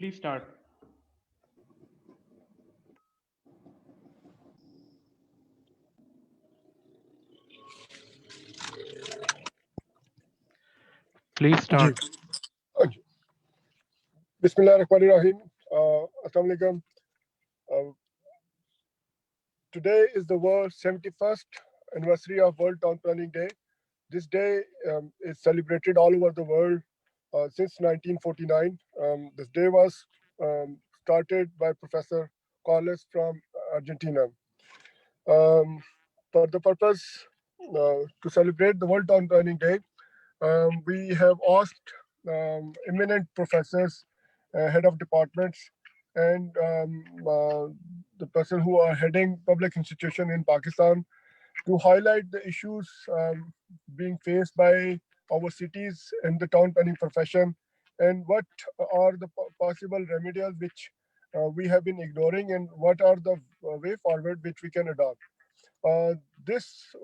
Please start. Please ji start. Bismillahirrahmanirrahim. Assalamu alaikum. Uh, Today is the world 71st anniversary of World Town Planning Day. This day is celebrated all over the world since 1949. This day was started by Professor Carlos from Argentina. Um, for the purpose to celebrate the World Town Planning Day, we have asked eminent professors, head of departments, and the person who are heading public institution in Pakistan to highlight the issues being faced by our cities and the town planning profession, and what are the possible remedies which we have been ignoring, and what are the way forward which we can adopt. This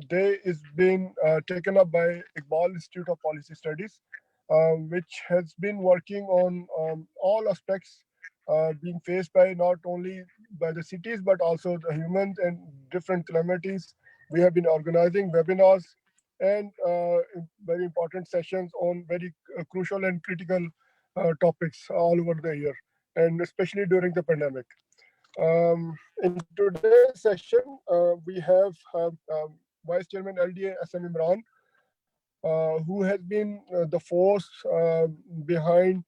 day is being taken up by Iqbal Institute of Policy Studies, which has been working on all aspects being faced by not only by the cities but also the humans and different calamities. We have been organizing webinars and very important sessions on very crucial and critical topics all over the year, and especially during the pandemic. In today's session, we have Vice Chairman LDA SM Imran, who has been the force behind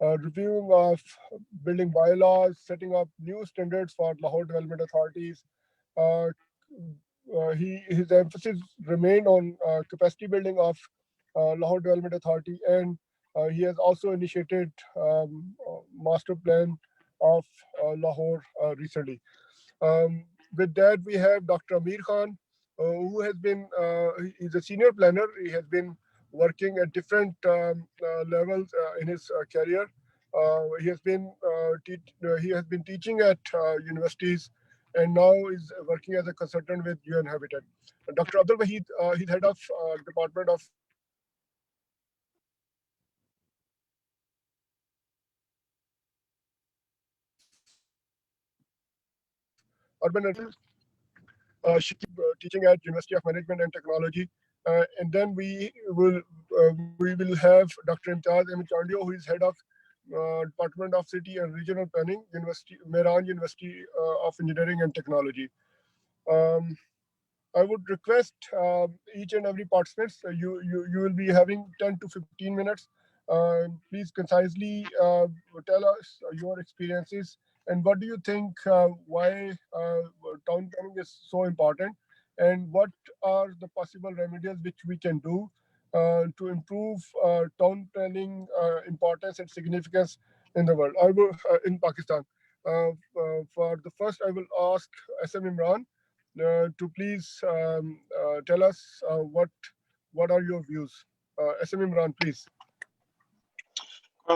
reviewing of building bylaws, setting up new standards for Lahore development authorities. Uh, his emphasis remained on capacity building of Lahore Development Authority, and he has also initiated master plan of Lahore recently. With that, we have Dr. Amir Khan, who has been, he's a senior planner. He has been working at different levels in his career. He has been teaching at universities, and now is working as a consultant with UN Habitat. Dr. Abdul Wahid, he's head of Department of Urban teaching at University of Management and Technology. And then we will have Dr. Imtiaz Ahmed Chandio, who is head of Department of City and Regional Planning, Mehran University of Engineering and Technology. Um, I would request each and every participant, you will be having 10 to 15 minutes. Please concisely tell us your experiences and what do you think why town planning is so important, and what are the possible remedies which we can do to improve town planning importance and significance in the world. I will in Pakistan. For the first, I will ask SM Imran to please tell us what are your views. SM Imran, please.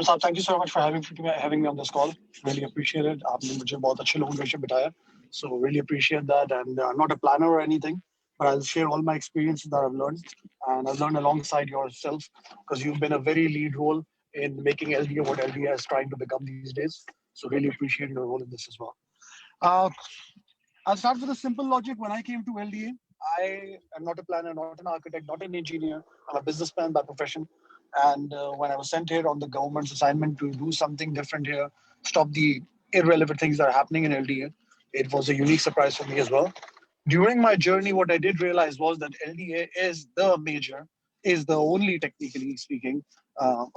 Sir, thank you so much for having me on this call. Really appreciate it. आपने मुझे बहुत अच्छे लोगों के बिठाया. So really appreciate that. And I'm not a planner or anything, but I'll share all my experiences that I've learned. And I've learned alongside yourself because you've been a very lead role in making LDA what LDA is trying to become these days. So really appreciate your role in this as well. Uh, I'll start with a simple logic. When I came to LDA, I am not a planner, not an architect, not an engineer. I'm a businessman by profession. And when I was sent here on the government's assignment to do something different here, stop the irrelevant things that are happening in LDA, it was a unique surprise for me as well. During my journey, what I did realize was that LDA is the only, technically speaking,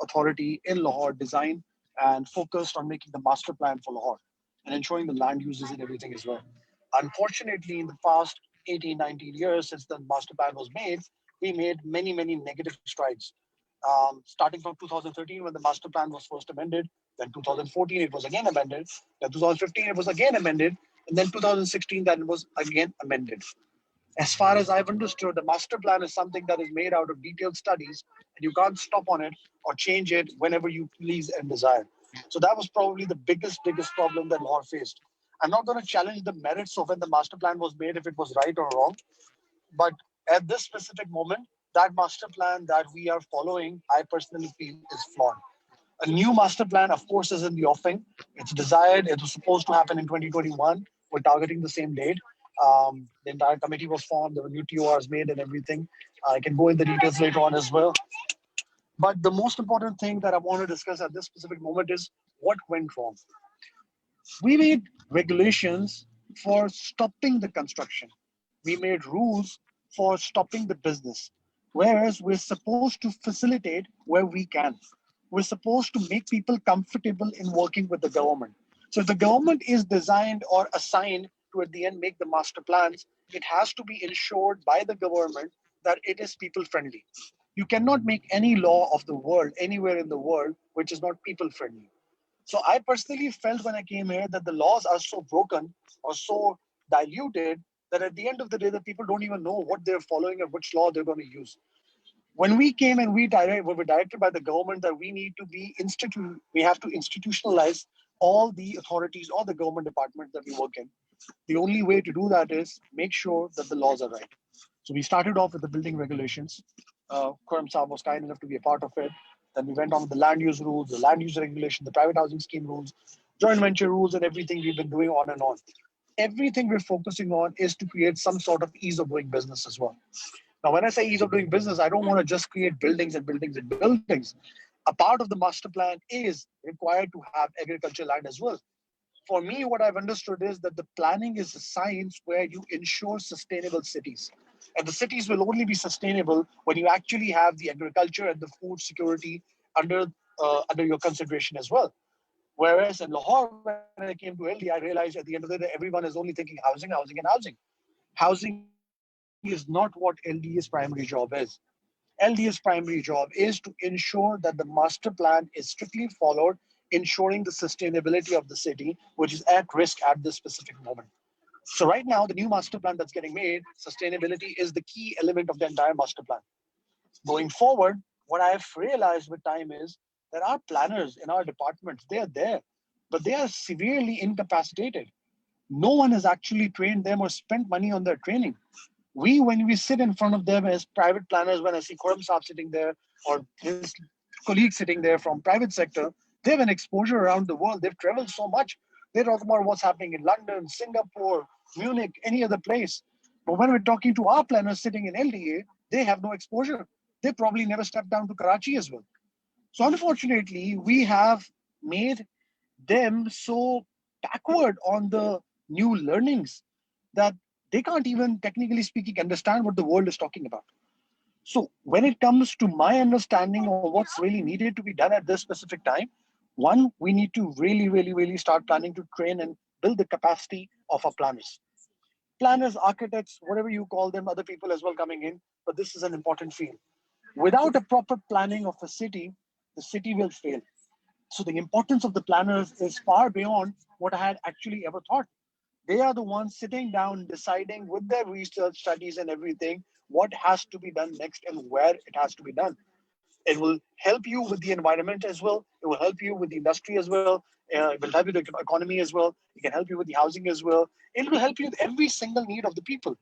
authority in Lahore design and focused on making the master plan for Lahore and ensuring the land uses and everything as well. Unfortunately, in the past 18, 19 years since the master plan was made, we made many, many negative strides. Starting from 2013, when the master plan was first amended, then 2014 it was again amended, then 2015 it was again amended, and then 2016 that it was again amended. As far as I've understood, the master plan is something that is made out of detailed studies, and you can't stop on it or change it whenever you please and desire. So that was probably the biggest problem that Lahore faced. I'm not going to challenge the merits of when the master plan was made, if it was right or wrong, but at this specific moment, that master plan that we are following, I personally feel is flawed. A new master plan, of course, is in the offing. It's desired. It was supposed to happen in 2021. We're targeting the same date. The entire committee was formed. There were new TORs made and everything. I can go in the details later on as well. But the most important thing that I want to discuss at this specific moment is what went wrong. We made regulations for stopping the construction. We made rules for stopping the business. Whereas we're supposed to facilitate where we can. We're supposed to make people comfortable in working with the government. So if the government is designed or assigned to at the end make the master plans, it has to be ensured by the government that it is people friendly. You cannot make any law of the world anywhere in the world which is not people friendly. So I personally felt when I came here that the laws are so broken or so diluted that at the end of the day, the people don't even know what they're following or which law they're going to use. When we came and we were directed by the government that we have to institutionalize all the authorities, all the government departments that we work in. The only way to do that is make sure that the laws are right. So we started off with the building regulations. Khurram Saab was kind enough to be a part of it. Then we went on with the land use rules, the land use regulation, the private housing scheme rules, joint venture rules, and everything we've been doing on and on. Everything we're focusing on is to create some sort of ease of doing business as well. Now, when I say ease of doing business, I don't want to just create buildings and buildings and buildings. A part of the master plan is required to have agricultural land as well. For me, what I've understood is that the planning is a science where you ensure sustainable cities. And the cities will only be sustainable when you actually have the agriculture and the food security under under your consideration as well. Whereas in Lahore, when I came to LD, I realized at the end of the day, everyone is only thinking housing, housing, and housing. Housing is not what LDA's primary job is. LDA's primary job is to ensure that the master plan is strictly followed, ensuring the sustainability of the city, which is at risk at this specific moment. So right now, the new master plan that's getting made, sustainability is the key element of the entire master plan. Going forward, what I've realized with time is that our planners in our departments, they are there, but they are severely incapacitated. No one has actually trained them or spent money on their training. When we sit in front of them as private planners, when I see Khurram Saab sitting there or his colleagues sitting there from private sector, they have an exposure around the world. They've traveled so much. They talk about what's happening in London, Singapore, Munich, any other place. But when we're talking to our planners sitting in LDA, they have no exposure. They probably never stepped down to Karachi as well. So unfortunately, we have made them so backward on the new learnings that they can't even, technically speaking, understand what the world is talking about. So when it comes to my understanding of what's really needed to be done at this specific time, one, we need to really start planning to train and build the capacity of our planners. Planners, architects, whatever you call them, other people as well coming in, but this is an important field. Without a proper planning of a city, the city will fail. So the importance of the planners is far beyond what I had actually ever thought. They are the ones sitting down, deciding with their research studies and everything what has to be done next and where it has to be done. It will help you with the environment as well. It will help you with the industry as well. It will help you with the economy as well. It can help you with the housing as well. It will help you with every single need of the people.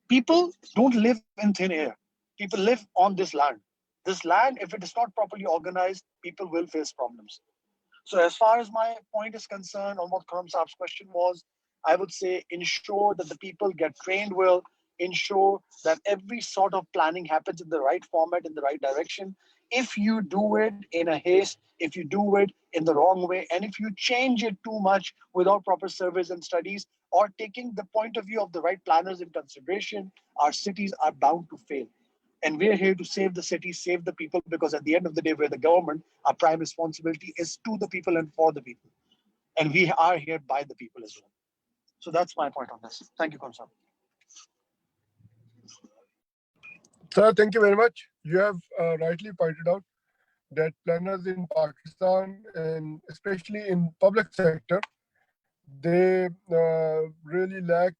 People don't live in thin air. People live on this land. This land, if it is not properly organized, people will face problems. So as far as my point is concerned on what Karam Saab's question was, I would say ensure that the people get trained well, ensure that every sort of planning happens in the right format, in the right direction. If you do it in a haste, if you do it in the wrong way, and if you change it too much without proper surveys and studies, or taking the point of view of the right planners in consideration, our cities are bound to fail. And we're here to save the city, save the people, because at the end of the day, we're the government. Our prime responsibility is to the people and for the people. And we are here by the people as well. So that's my point on this. Thank you, Konsab. Sir, thank you very much. You have rightly pointed out that planners in Pakistan, and especially in public sector, they really lack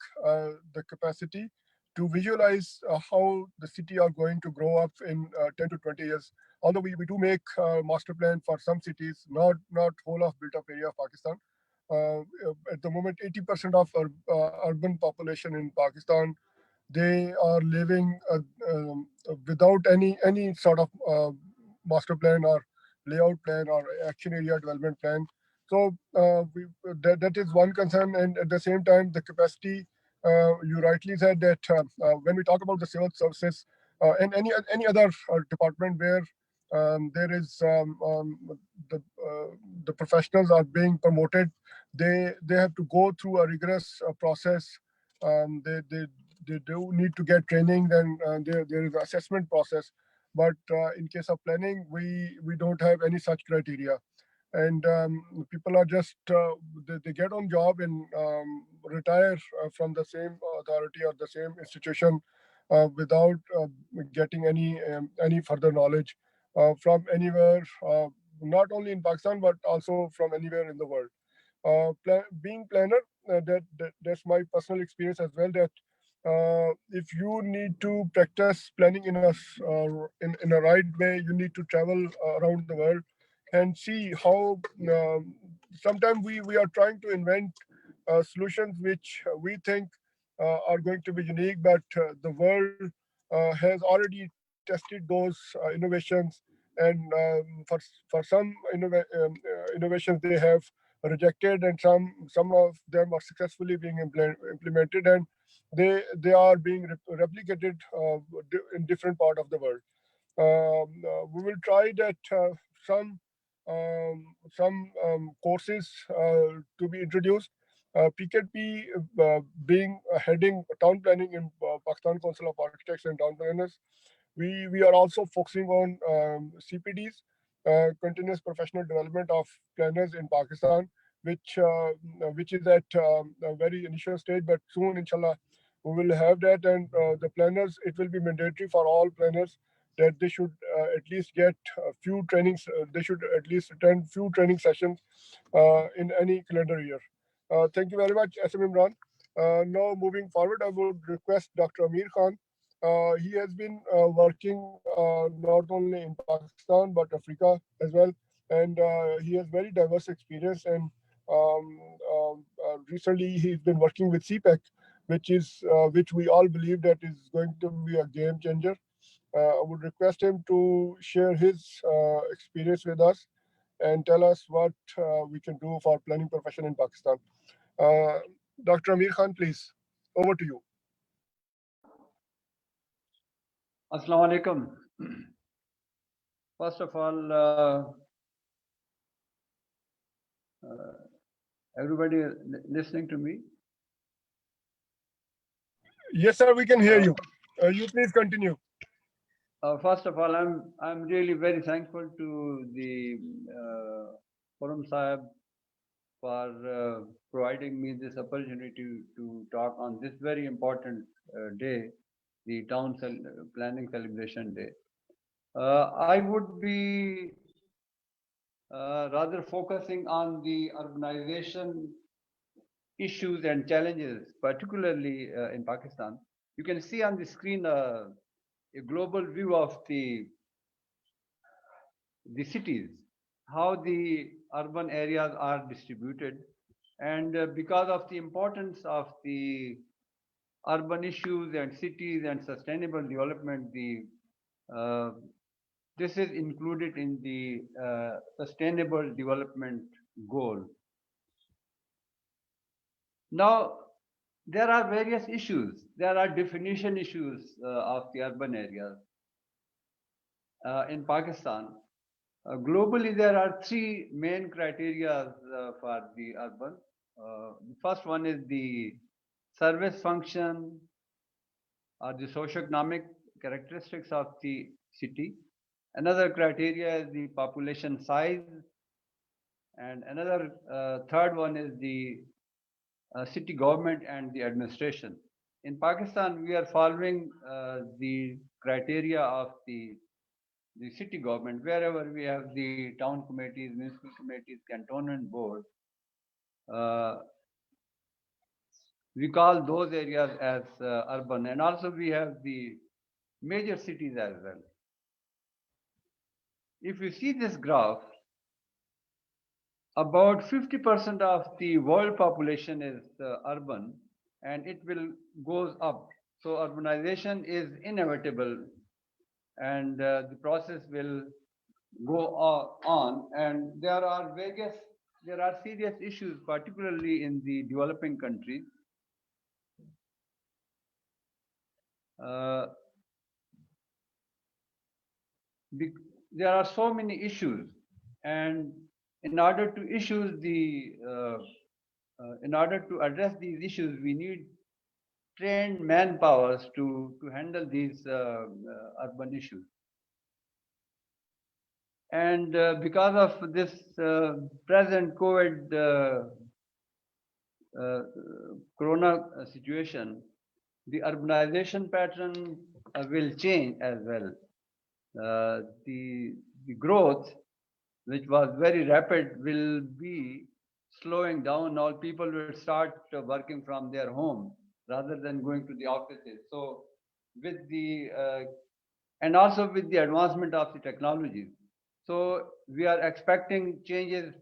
the capacity to visualize how the city are going to grow up in 10 to 20 years. Although we do make master plan for some cities, not whole of built up area of Pakistan. At the moment, 80% of urban population in Pakistan, they are living without any sort of master plan or layout plan or action area development plan. So that is one concern, and at the same time, the capacity. You rightly said that when we talk about the civil services and any other department where there is the the professionals are being promoted, they have to go through a rigorous process. They do need to get training. Then there is an assessment process. But in case of planning, we don't have any such criteria, and people are just they get on job and retire from the same authority or the same institution without getting any further knowledge from anywhere, not only in Pakistan but also from anywhere in the world. Being planner, that's my personal experience as well. That if you need to practice planning in a right way, you need to travel around the world and see how. Sometimes we are trying to invent solutions which we think are going to be unique, but the world has already tested those innovations, and for some innovations they have rejected, and some of them are successfully being implemented, and they are being replicated in different part of the world. We will try that some courses to be introduced. PKP being heading town planning in Pakistan Council of Architects and Town Planners, we are also focusing on CPDs, continuous professional development of planners in Pakistan, which is at a very initial stage, but soon, inshallah, we will have that. And the planners, it will be mandatory for all planners that they should at least get a few trainings. They should at least attend few training sessions in any calendar year. Thank you very much, SM Imran. Now, moving forward, I would request Dr. Amir Khan. He has been working not only in Pakistan but Africa as well, and he has very diverse experience. And recently, he's been working with CPEC, which we all believe that is going to be a game changer. I would request him to share his experience with us and tell us what we can do for planning profession in Pakistan. Uh, Dr. Amir Khan, please, over to you. Assalamu alaikum. First of all, everybody listening to me? Yes, sir, we can hear you. You please continue. First of all, I'm really very thankful to the Forum Sahib for providing me this opportunity to talk on this very important day, the town planning celebration day. I would be rather focusing on the urbanization issues and challenges, particularly in Pakistan. You can see on the screen a global view of the cities, how the urban areas are distributed. And because of the importance of the urban issues and cities and sustainable development, this is included in the sustainable development goal. Now, there are various issues. There are definition issues of the urban areas. In Pakistan, globally, there are three main criteria for the urban. The first one is the service function or the socioeconomic characteristics of the city. Another criteria is the population size. And another third one is the city government and the administration. In Pakistan, we are following the criteria of the city government. Wherever we have the town committees, municipal committees, cantonment board, we call those areas as urban. And also we have the major cities as well. If you see this graph, about 50% of the world population is urban, and it will goes up. So urbanization is inevitable, and the process will go on, and there are serious issues, particularly in the developing countries. Uh, there are so many issues, and in order to address these issues, we need trained manpowers to handle these urban issues. And because of this present COVID corona situation, the urbanization pattern will change as well. The growth, which was very rapid, will be slowing down. All people will start working from their home rather than going to the offices. So with the and also with the advancement of the technologies, so we are expecting changes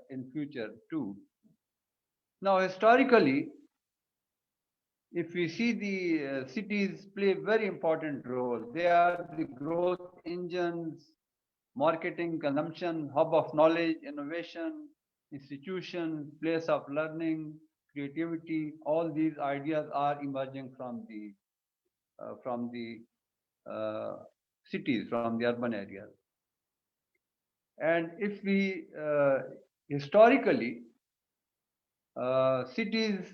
in future too. Now, historically, if we see the cities play a very important role. They are the growth engines, marketing, consumption, hub of knowledge, innovation, institution, place of learning, creativity. All these ideas are emerging from the cities, from the urban areas. And if we historically, cities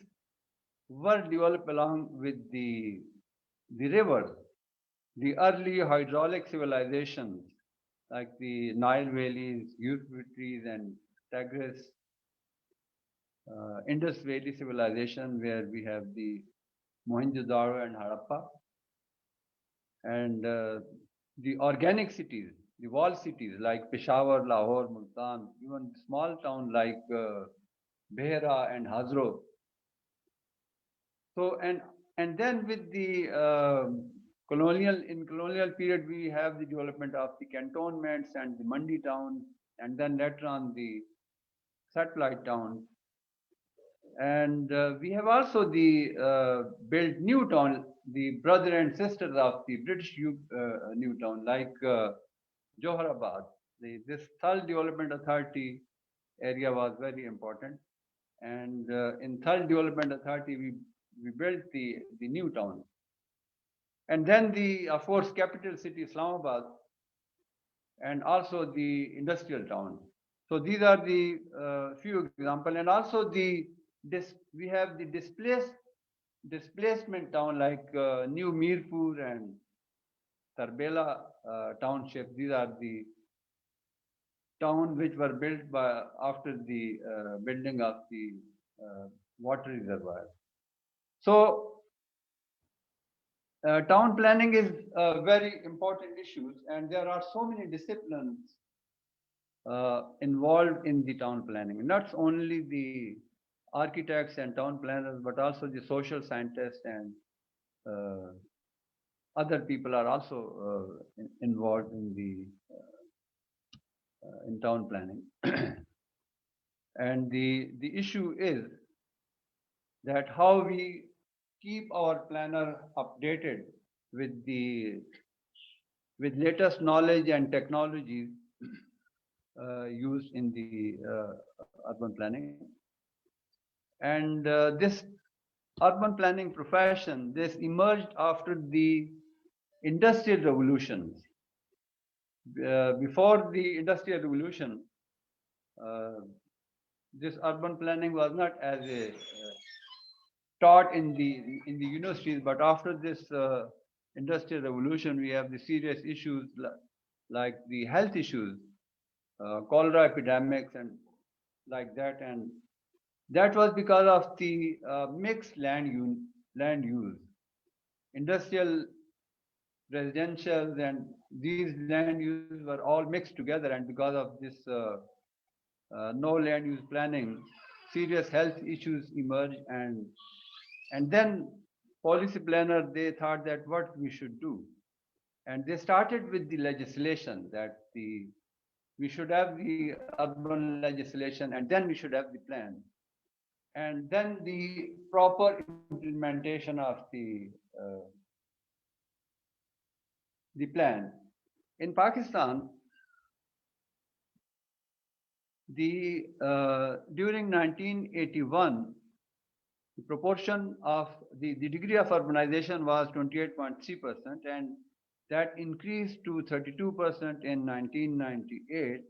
were developed along with the rivers, the early hydraulic civilizations like the Nile valleys, Euphrates and Tigris, Indus Valley civilization, where we have the Mohenjo-daro and Harappa, and the organic cities, the walled cities like Peshawar, Lahore, Multan, even small town like Behra and Hazro. So and then with the colonial period, we have the development of the cantonments and the mandi towns, and then later on the satellite towns. And we have also built new town, the brother and sisters of the British new town, like Johorabad. This Thal Development Authority area was very important. And in Thal Development Authority, we built the new town. And then of course, capital city, Islamabad, and also the industrial town. So these are the few examples. And also we have the displacement town like New Mirpur and Tarbela township. These are the towns which were built after the building of the water reservoir. So town planning is a very important issue, and there are so many disciplines involved in the town planning. Not only the architects and town planners, but also the social scientists and other people are also involved in town planning. And the issue is that how we keep our planner updated with latest knowledge and technologies used in the urban planning. And this urban planning profession, this emerged after the industrial revolutions. Before the industrial revolution, this urban planning was not as taught in the universities, but after this industrial revolution, we have the serious issues like the health issues, cholera epidemics and like that. And that was because of the mixed land use, industrial, residential, and these land uses were all mixed together. And because of this no land use planning, serious health issues emerged. And then policy planner, they thought that what we should do. And they started with the legislation that we should have the urban legislation, and then we should have the plan. And then the proper implementation of the plan. In Pakistan, During 1981, the proportion of the degree of urbanization was 28.3%, and that increased to 32% in 1998.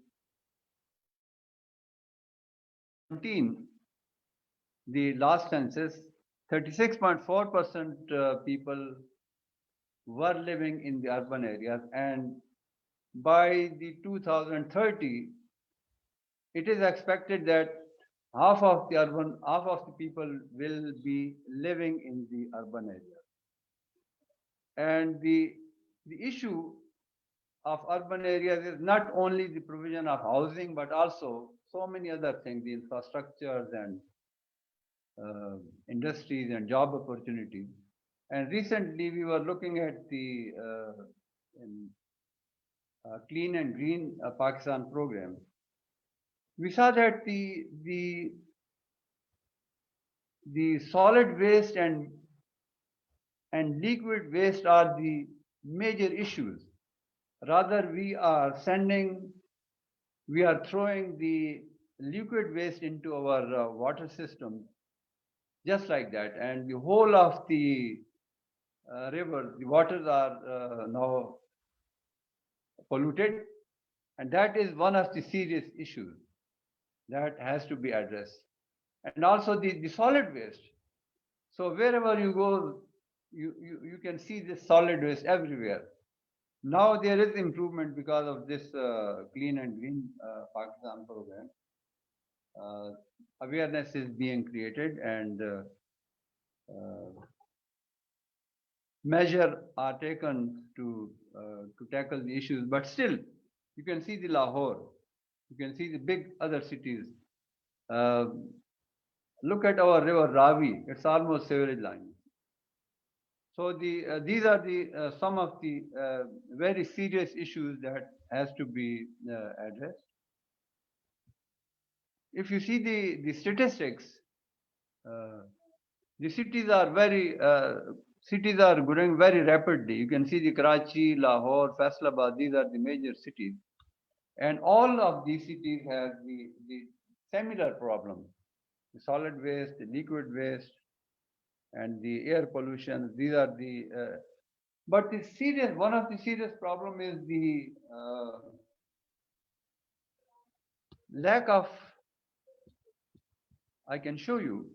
The last census, 36.4% people were living in the urban areas, and by the 2030, it is expected that half of the people will be living in the urban areas. And the issue of urban areas is not only the provision of housing, but also so many other things, the infrastructures and industries and job opportunities. And recently we were looking at the Clean and Green Pakistan program. We saw that the solid waste and liquid waste are the major issues. Rather, we are throwing the liquid waste into our water system just like that, and the whole of the rivers, the waters are now polluted, and that is one of the serious issues that has to be addressed. And also the solid waste. So wherever you go, you can see this solid waste everywhere. Now there is improvement because of this Clean and Green Pakistan program. Awareness is being created, and measures are taken to tackle the issues. But still, you can see the Lahore, you can see the big other cities. Look at our river Ravi; it's almost sewerage line. So these are the some of the very serious issues that has to be addressed. If you see the statistics, the cities are growing very rapidly. You can see the Karachi, Lahore, Faisalabad. These are the major cities, and all of these cities have the similar problem: the solid waste, the liquid waste, and the air pollution. These are the but one of the serious problem is the lack of. I can show you.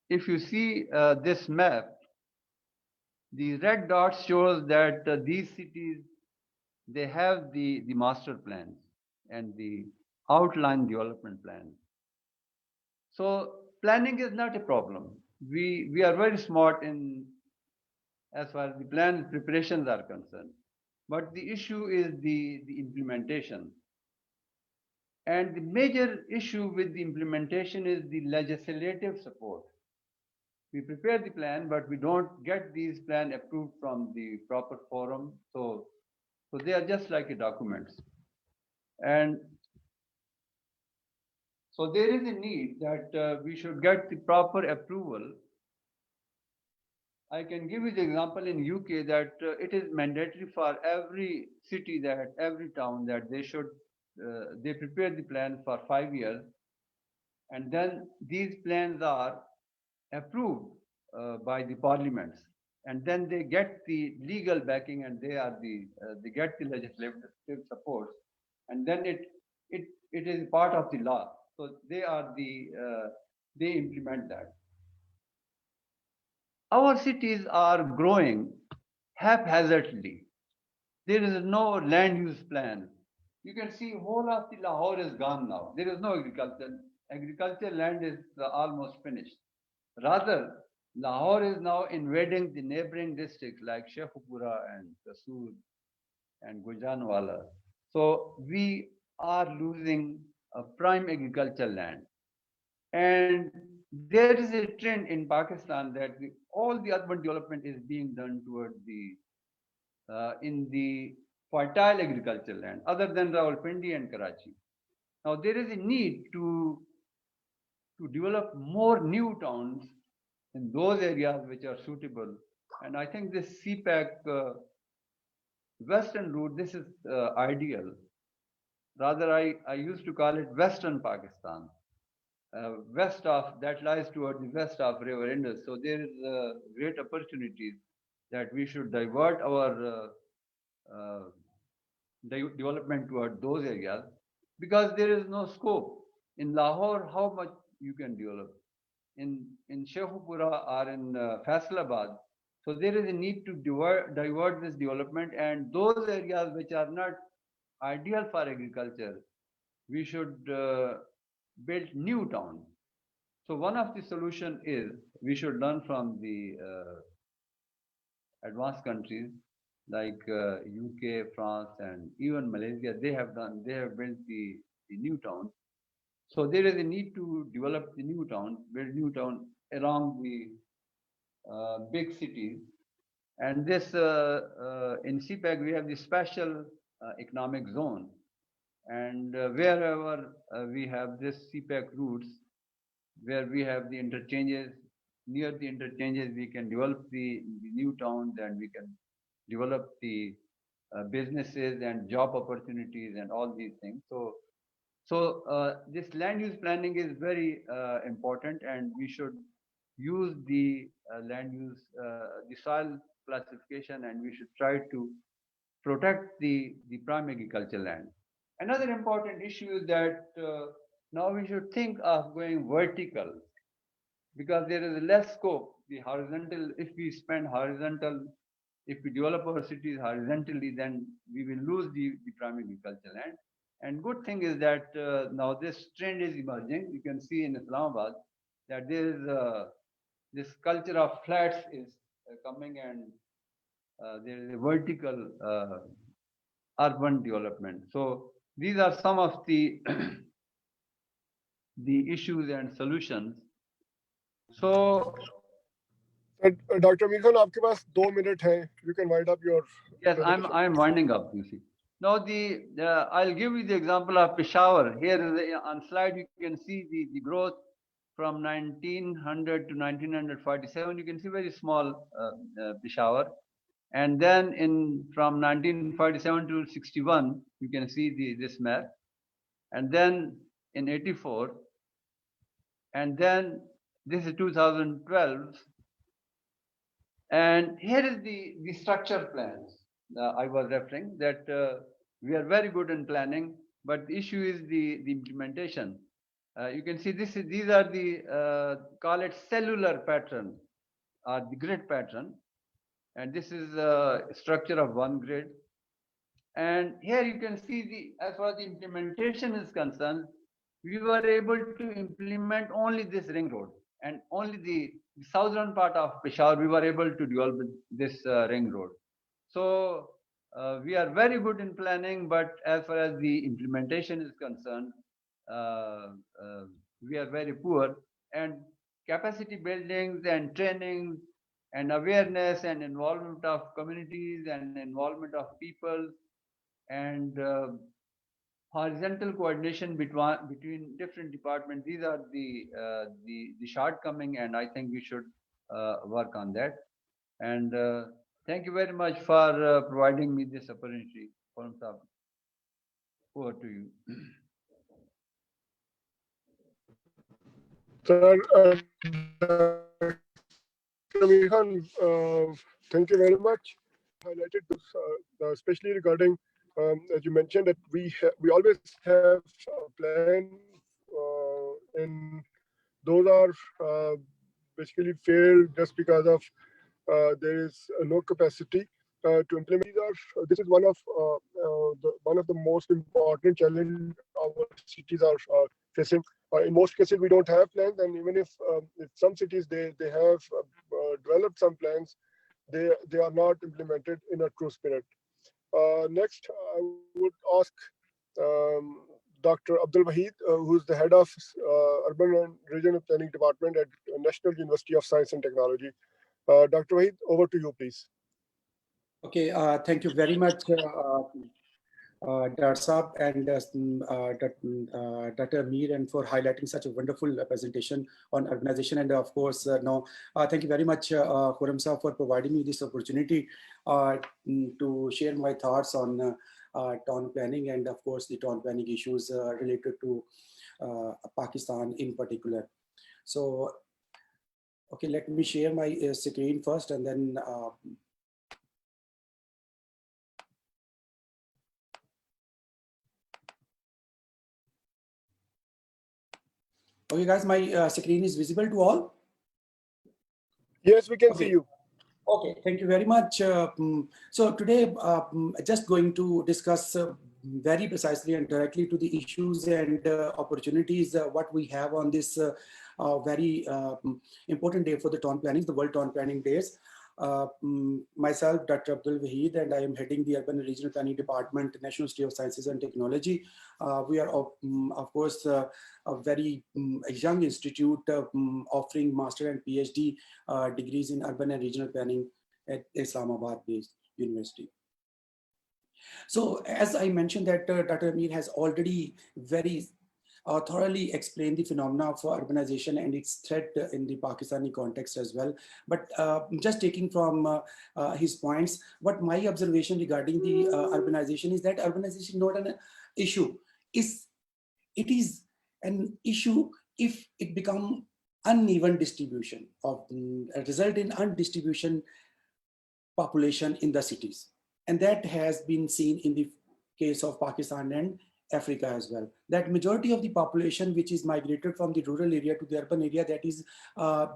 If you see this map, the red dot shows that these cities, they have the master plans and the outline development plans. So planning is not a problem. We are very smart in as far as the plan preparations are concerned. But the issue is the implementation. And the major issue with the implementation is the legislative support. We prepare the plan, but we don't get these plans approved from the proper forum. So they are just like a documents. And so there is a need that we should get the proper approval. I can give you the example in UK that it is mandatory for every city, that every town, that they prepare the plan for 5 years, and then these plans are approved by the parliaments, and then they get the legal backing, and they get the legislative support, and then it is part of the law. So they implement that. Our cities are growing haphazardly. There is no land use plan. You can see whole of the Lahore is gone now. There is no agriculture. Agricultural land is almost finished. Rather, Lahore is now invading the neighboring districts like Sheikhupura and Kasur and Gujranwala. So we are losing a prime agricultural land. And there is a trend in Pakistan that all the urban development is being done towards in the fertile agricultural land, other than Rawalpindi and Karachi. Now there is a need to develop more new towns in those areas which are suitable. And I think this CPAC western route, this is ideal. rather I used to call it Western Pakistan. West of that lies toward the west of River Indus. So there is great opportunities that we should divert our development toward those areas, because there is no scope. In Lahore, how much you can develop? In Sheikhupura or in Faisalabad. So there is a need to divert this development, and those areas which are not ideal for agriculture, we should build new towns. So one of the solution is we should learn from the advanced countries like UK, France, and even Malaysia. They have built the new towns. So there is a need to develop the new towns, build new towns along the big cities. And this in CPEC we have the special economic zone, and wherever we have this CPEC routes, where we have the interchanges, near the interchanges we can develop the new towns, and we can develop the businesses and job opportunities and all these things. So this land use planning is very important, and we should use the land use, the soil classification, and we should try to protect the prime agricultural land. Another important issue is that now we should think of going vertical, because there is less scope. The horizontal, if we spend horizontal, if we develop our cities horizontally, then we will lose the prime agricultural land. And good thing is that now this trend is emerging. You can see in Islamabad that there is this culture of flats is coming, and there is a vertical urban development. So these are some of the the issues and solutions. So Dr. Amir Khan, आपके पास 2 minutes हैं. You can wind up your. yes, I'm winding up. You see. Now I'll give you the example of Peshawar. Here on slide you can see the growth from 1900 to 1947. You can see very small Peshawar, and then from 1947 to 61 you can see this map, and then in 84, and then this is 2012, and here is the structure plans I was referring, that we are very good in planning, but the issue is the implementation. You can see these are the call it cellular pattern or the grid pattern, and this is a structure of one grid. And here you can see as far as the implementation is concerned, we were able to implement only this ring road, and only the southern part of Peshawar we were able to develop this ring road. So we are very good in planning, but as far as the implementation is concerned, we are very poor. And capacity buildings and trainings and awareness and involvement of communities and involvement of people and horizontal coordination between different departments, these are the shortcoming, and I think we should work on that. And thank you very much for providing me this opportunity. Over to you. Sir, Amir Khan, thank you very much. Highlighted this, especially regarding, as you mentioned, that we always have a plan, and those are basically failed just because of there is no capacity to implement. This is one of the most important challenges our cities are facing. In most cases, we don't have plans, and even if some cities they have developed some plans, they are not implemented in a true spirit. Next, I would ask Dr. Abdul Wahid, who's the head of Urban and Regional Planning Department at National University of Science and Technology. Dr. Wahid, over to you, please. Okay, thank you very much, Dr. Saab and Dr. Amir, and for highlighting such a wonderful presentation on urbanization. And of course, thank you very much, Khurram Saab, for providing me this opportunity to share my thoughts on town planning and of course the town planning issues related to Pakistan in particular. So, okay, let me share my screen first and then okay guys, my screen is visible to all? Yes, we can see Okay. you. Okay, thank you very much. So today, just going to discuss very precisely and directly to the issues and opportunities what we have on this very important day for the town planning, the World Town Planning Days. Myself, Dr. Abdul Wahid, and I am heading the Urban and Regional Planning Department, National Institute of Sciences and Technology. We are, of course, a very young institute offering master and PhD degrees in urban and regional planning at Islamabad-based university. So as I mentioned that Dr. Amir has already very thoroughly explained the phenomena of urbanization and its threat in the Pakistani context as well. But just taking from his points, what my observation regarding the urbanization is that urbanization is not an issue. It is an issue if it becomes uneven distribution of result in undistribution population in the cities. And that has been seen in the case of Pakistan and Africa as well. That majority of the population which is migrated from the rural area to the urban area, that is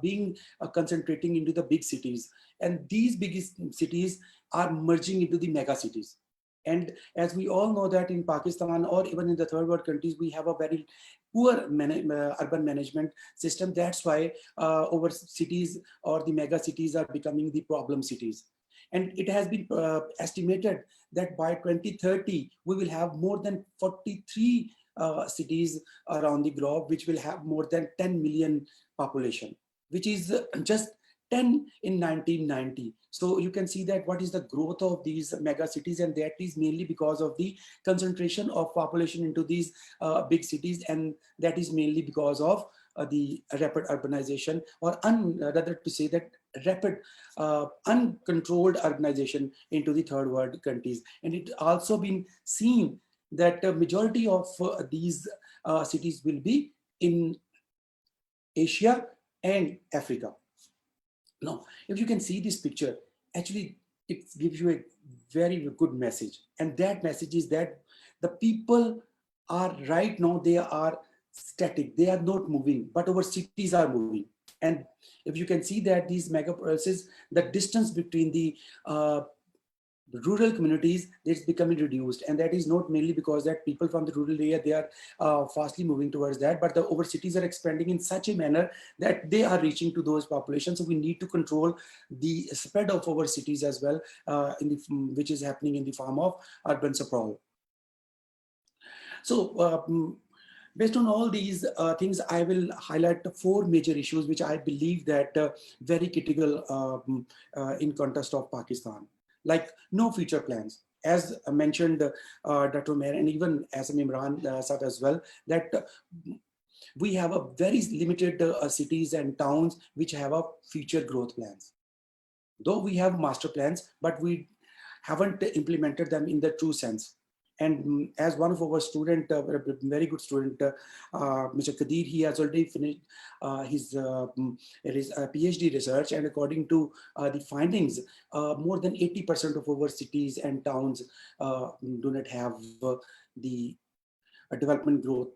being concentrating into the big cities. And these big cities are merging into the mega cities. And as we all know that in Pakistan or even in the third world countries, we have a very poor urban management system. That's why over cities or the mega cities are becoming the problem cities. And it has been estimated that by 2030, we will have more than 43 cities around the globe, which will have more than 10 million population, which is just 10 in 1990. So you can see that what is the growth of these mega cities, and that is mainly because of the concentration of population into these big cities, and that is mainly because of the rapid urbanization, or rather to say that rapid uncontrolled urbanization into the third world countries. And it also been seen that the majority of these cities will be in Asia and Africa. Now, if you can see this picture, actually it gives you a very good message. And that message is that the people are right now, they are static, they are not moving, but our cities are moving. And if you can see that these megapolises, the distance between the rural communities, it's becoming reduced, and that is not mainly because that people from the rural area, they are fastly moving towards that, but the over cities are expanding in such a manner that they are reaching to those populations. So we need to control the spread of our cities as well, which is happening in the form of urban sprawl. So based on all these things, I will highlight 4 major issues which I believe that very critical in context of Pakistan. Like no future plans, as mentioned Dr. Mayor and even Asam Imran said as well, that we have a very limited cities and towns which have a future growth plans. Though we have master plans, but we haven't implemented them in the true sense. And as one of our student, very good student, Mr. Kadir, he has already finished his PhD research, and according to the findings, more than 80% of our cities and towns do not have the development growth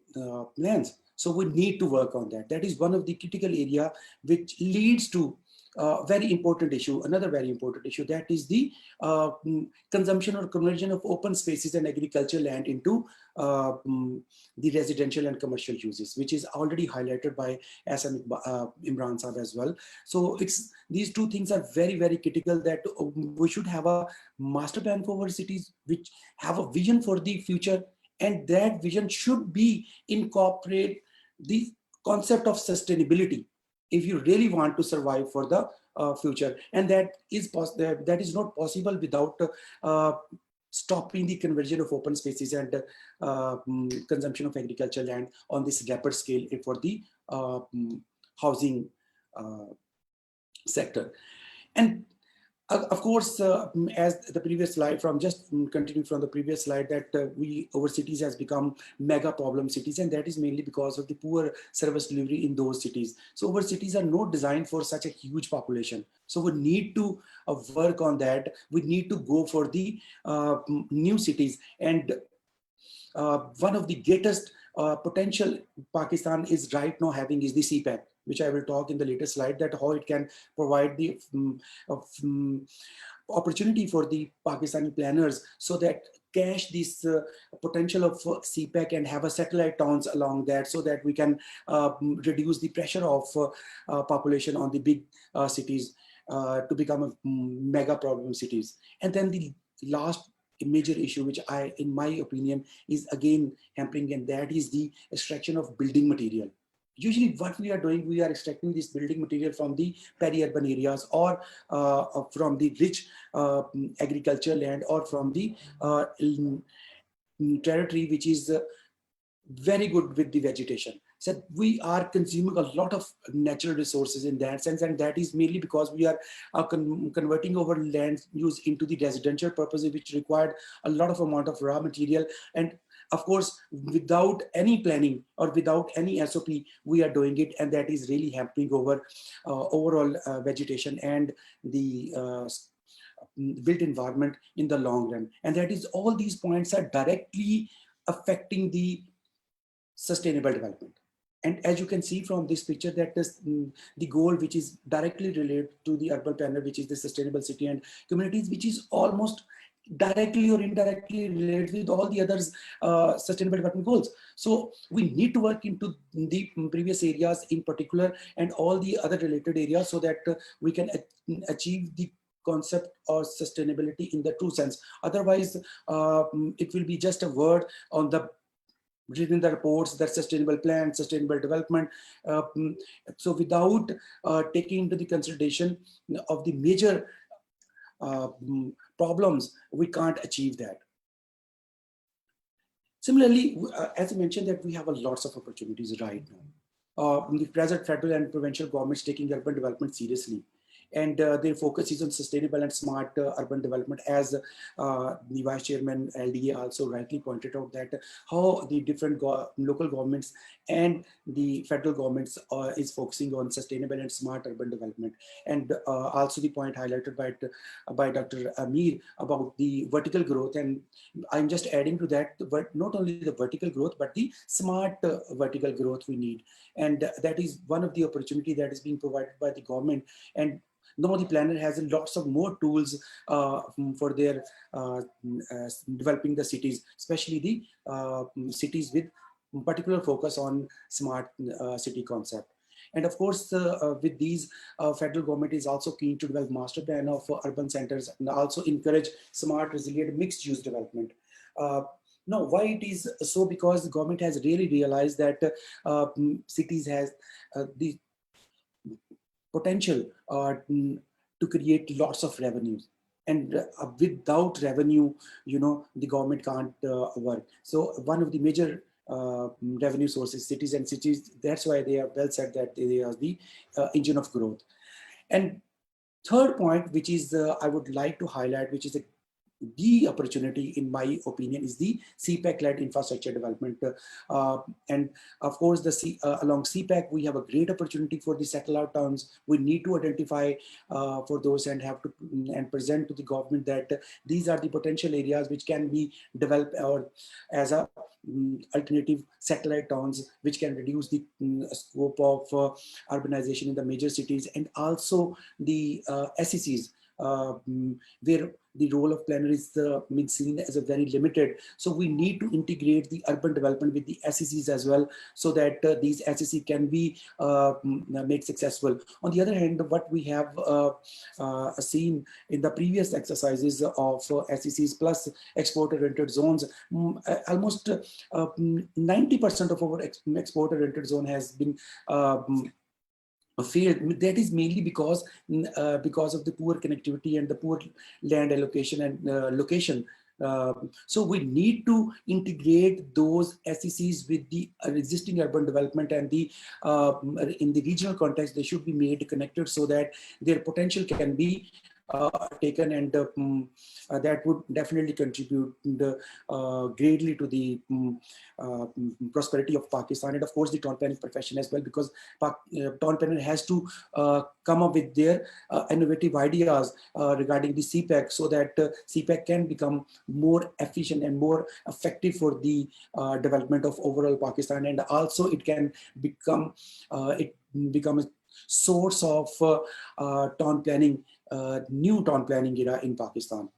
plans. So we need to work on that. That is one of the critical area which leads to very important issue, another very important issue, that is the consumption or conversion of open spaces and agricultural land into the residential and commercial uses, which is already highlighted by Asam Imran Saab as well. So these 2 things are very, very critical, that we should have a master plan for our cities, which have a vision for the future, and that vision should be incorporate the concept of sustainability if you really want to survive for the future. And that is not possible without stopping the conversion of open spaces and consumption of agricultural land on this rapid scale for the housing sector. And Of course, as the previous slide from just continuing from the previous slide, that our cities has become mega problem cities, and that is mainly because of the poor service delivery in those cities. So our cities are not designed for such a huge population. So we need to work on that. We need to go for the new cities. And one of the greatest potential Pakistan is right now having is the CPAC, which I will talk in the later slide, that how it can provide the opportunity for the Pakistani planners so that cache this potential of CPAC and have a satellite towns along that, so that we can reduce the pressure of population on the big cities to become a mega problem cities. And then the last major issue, which in my opinion, is again hampering, and that is the extraction of building material. Usually what we are doing, we are extracting this building material from the peri-urban areas, or from the rich agriculture land, or from the territory which is very good with the vegetation. So we are consuming a lot of natural resources in that sense, and that is mainly because we are converting our land use into the residential purposes, which required a lot of amount of raw material. And of course, without any planning or without any SOP, we are doing it, and that is really hampering over overall vegetation and the built environment in the long run. And that is, all these points are directly affecting the sustainable development. And as you can see from this picture, that is the goal which is directly related to the urban planner, which is the sustainable city and communities, which is almost directly or indirectly related with all the others sustainable development goals. So we need to work into the previous areas in particular, and all the other related areas, so that we can achieve the concept of sustainability in the true sense. Otherwise, it will be just a word on the written the reports, that sustainable plan, sustainable development. So without taking into the consideration of the major problems, we can't achieve that. Similarly, as I mentioned, that we have a lots of opportunities right now. The present federal and provincial governments taking urban development seriously, and their focus is on sustainable and smart urban development, as the Vice Chairman LDA also rightly pointed out, that how the different local governments and the federal governments is focusing on sustainable and smart urban development. And also the point highlighted by Dr. Amir about the vertical growth, and I'm just adding to that, but not only the vertical growth, but the smart vertical growth we need. And that is one of the opportunity that is being provided by the government. And now the planner has lots of more tools for their developing the cities, especially the cities with particular focus on smart city concept. And of course, with these, federal government is also keen to develop master plan of urban centers, and also encourage smart, resilient, mixed use development. Now, why it is so? Because the government has really realized that cities has the potential to create lots of revenues, and without revenue, the government can't work. So one of the major revenue sources, cities, and cities, that's why they are well said that they are the engine of growth. And third point, which is I would like to highlight, which is the opportunity, in my opinion, is the CPAC-led infrastructure development. And of course, along CPAC, we have a great opportunity for the satellite towns. We need to identify for those and have to and present to the government that these are the potential areas which can be developed or as a alternative satellite towns, which can reduce the scope of urbanization in the major cities, and also the SECs, where the role of planner is seen as a very limited. So we need to integrate the urban development with the SECs as well, so that these SECs can be made successful. On the other hand, what we have seen in the previous exercises of SECs plus export-oriented zones, almost 90% of our export-oriented zone has been failed. That is mainly because of the poor connectivity and the poor land allocation and location. So we need to integrate those SECs with the existing urban development, and the in the regional context, they should be made connected so that their potential can be taken, and that would definitely contribute greatly to the prosperity of Pakistan, and of course the town planning profession as well, because town planner has to come up with their innovative ideas regarding the CPEC, so that CPEC can become more efficient and more effective for the development of overall Pakistan, and also it can become a source of town planning, new town planning era in Pakistan.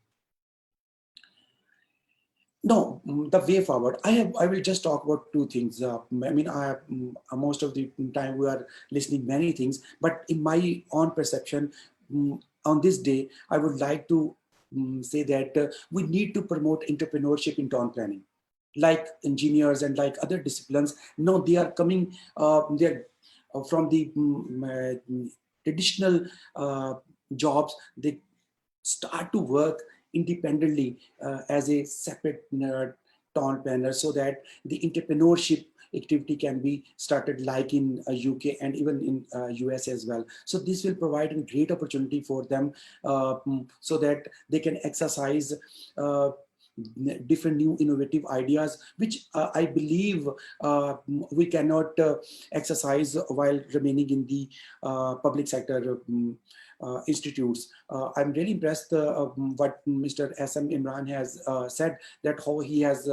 No, the way forward. I will just talk about two things. I mean, most of the time we are listening many things, but in my own perception, on this day, I would like to say that we need to promote entrepreneurship in town planning, like engineers and like other disciplines. No, they are coming. They're from the traditional jobs. They start to work independently as a separate town planner, so that the entrepreneurship activity can be started like in UK and even in US as well. So this will provide a great opportunity for them, so that they can exercise different new innovative ideas, which I believe we cannot exercise while remaining in the public sector institutes. I'm really impressed what Mr. SM Imran has said, that how he has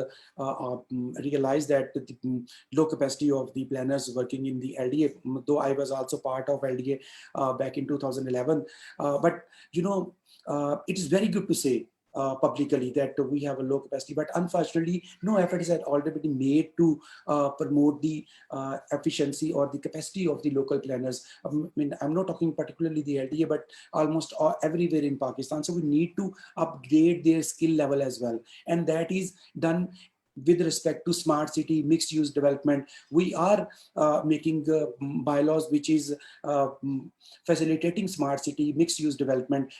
realized that the low capacity of the planners working in the LDA, though I was also part of LDA back in 2011. But you know, it is very good to say publicly that we have a low capacity, but unfortunately no effort is already been made to promote the efficiency or the capacity of the local planners. I mean, I'm not talking particularly the LDA, but almost everywhere in Pakistan. So we need to upgrade their skill level as well, and that is done with respect to smart city, mixed use development. We are making bylaws which is facilitating smart city, mixed use development,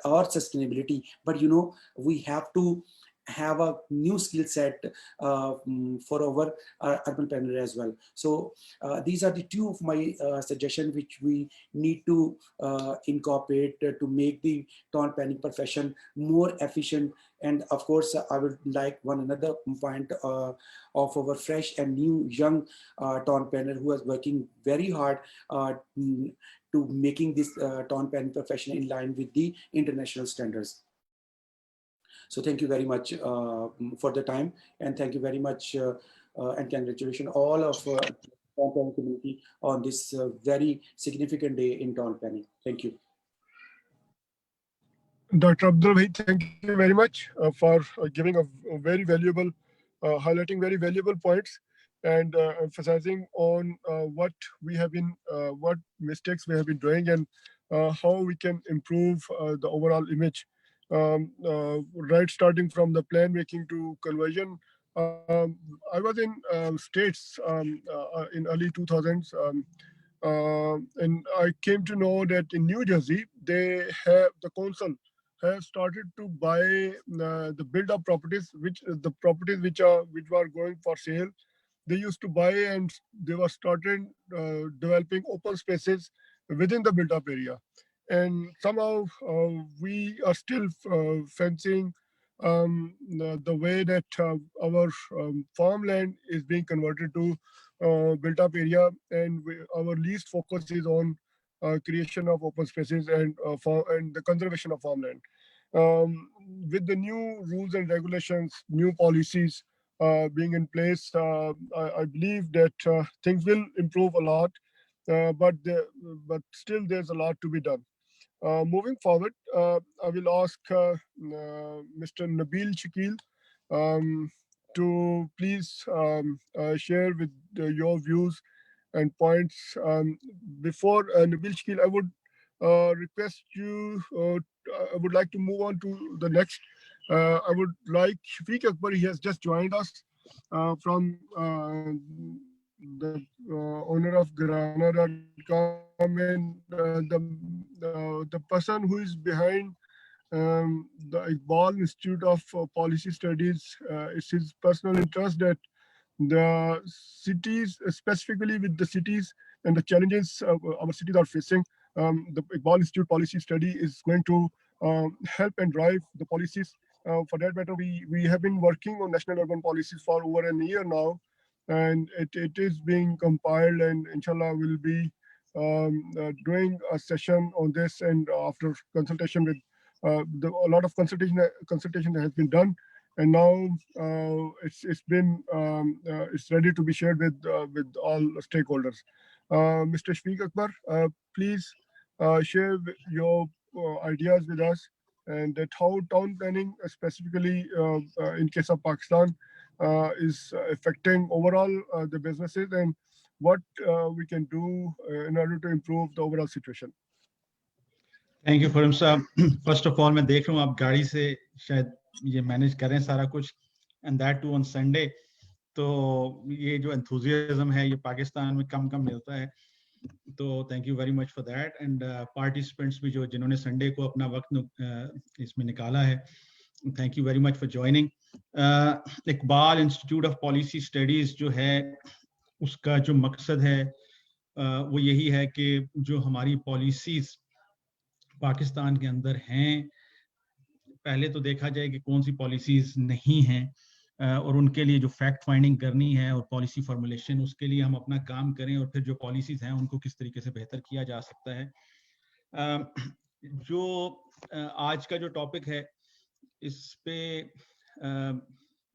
or sustainability. But you know, we have to have a new skill set for our urban planner as well. So these are the two of my suggestions which we need to incorporate to make the town planning profession more efficient. And of course, I would like one another point of our fresh and new young town planner who is working very hard to making this town planning profession in line with the international standards. So thank you very much for the time, and thank you very much and congratulations all of town planning community on this very significant day in town planning. Thank you. Dr. Abdul Bhai, thank you very much for giving a very valuable, highlighting very valuable points, and emphasizing on what we have been, what mistakes we have been doing, and how we can improve the overall image. Right, starting from the plan making to conversion. I was in States in early 2000s, and I came to know that in New Jersey, they have the council have started to buy the build-up properties, which were going for sale. They used to buy, and they were started developing open spaces within the built-up area. And somehow we are still fencing the way that our farmland is being converted to built-up area, and our least focus is on creation of open spaces and the conservation of farmland. With the new rules and regulations, new policies being in place, I believe that things will improve a lot, but still there's a lot to be done. Moving forward, I will ask Mr. Nabil Shakil to please share with your views and points. Before Nabil Shakil, I would request you, I would like to move on to the next. I would like Shafiq Akbar, he has just joined us from the owner of Garana.com, and the person who is behind the Iqbal Institute of Policy Studies. It's his personal interest that the cities, specifically with the cities and the challenges our cities are facing, the Iqbal Institute Policy Study is going to help and drive the policies. For that matter, we have been working on national urban policies for over a year now, and it is being compiled, and inshallah will be doing a session on this, and after consultation with a lot of consultation has been done, and now it's been it's ready to be shared with all stakeholders. Mr. Shafiq Akbar, please share your ideas with us, and that how town planning specifically in case of Pakistan is affecting overall the businesses, and what we can do in order to improve the overall situation. Thank you Khurram साहब. First of all मैं देख रहा हूँ आप गाड़ी से शायद ये मैनेज करें सारा कुछ, and that too on Sunday. तो ये जो एंथुजियाज्म है ये पाकिस्तान में कम मिलता है. तो thank you very much for that. And participants भी जो जिन्होंने संडे को अपना वक्त इसमें निकाला है, thank you very much for joining. Iqbal institute of policy studies जो है उसका जो मकसद है वो यही है कि जो हमारी पॉलिसीज पाकिस्तान के अंदर हैं, पहले तो देखा जाए कि कौन सी पॉलिसीज नहीं हैं और उनके लिए जो फैक्ट फाइंडिंग करनी है और पॉलिसी फॉर्मुलेशन, उसके लिए हम अपना काम करें, और फिर जो पॉलिसीज हैं उनको किस तरीके से बेहतर किया जा सकता है. जो आज का जो टॉपिक है इस पे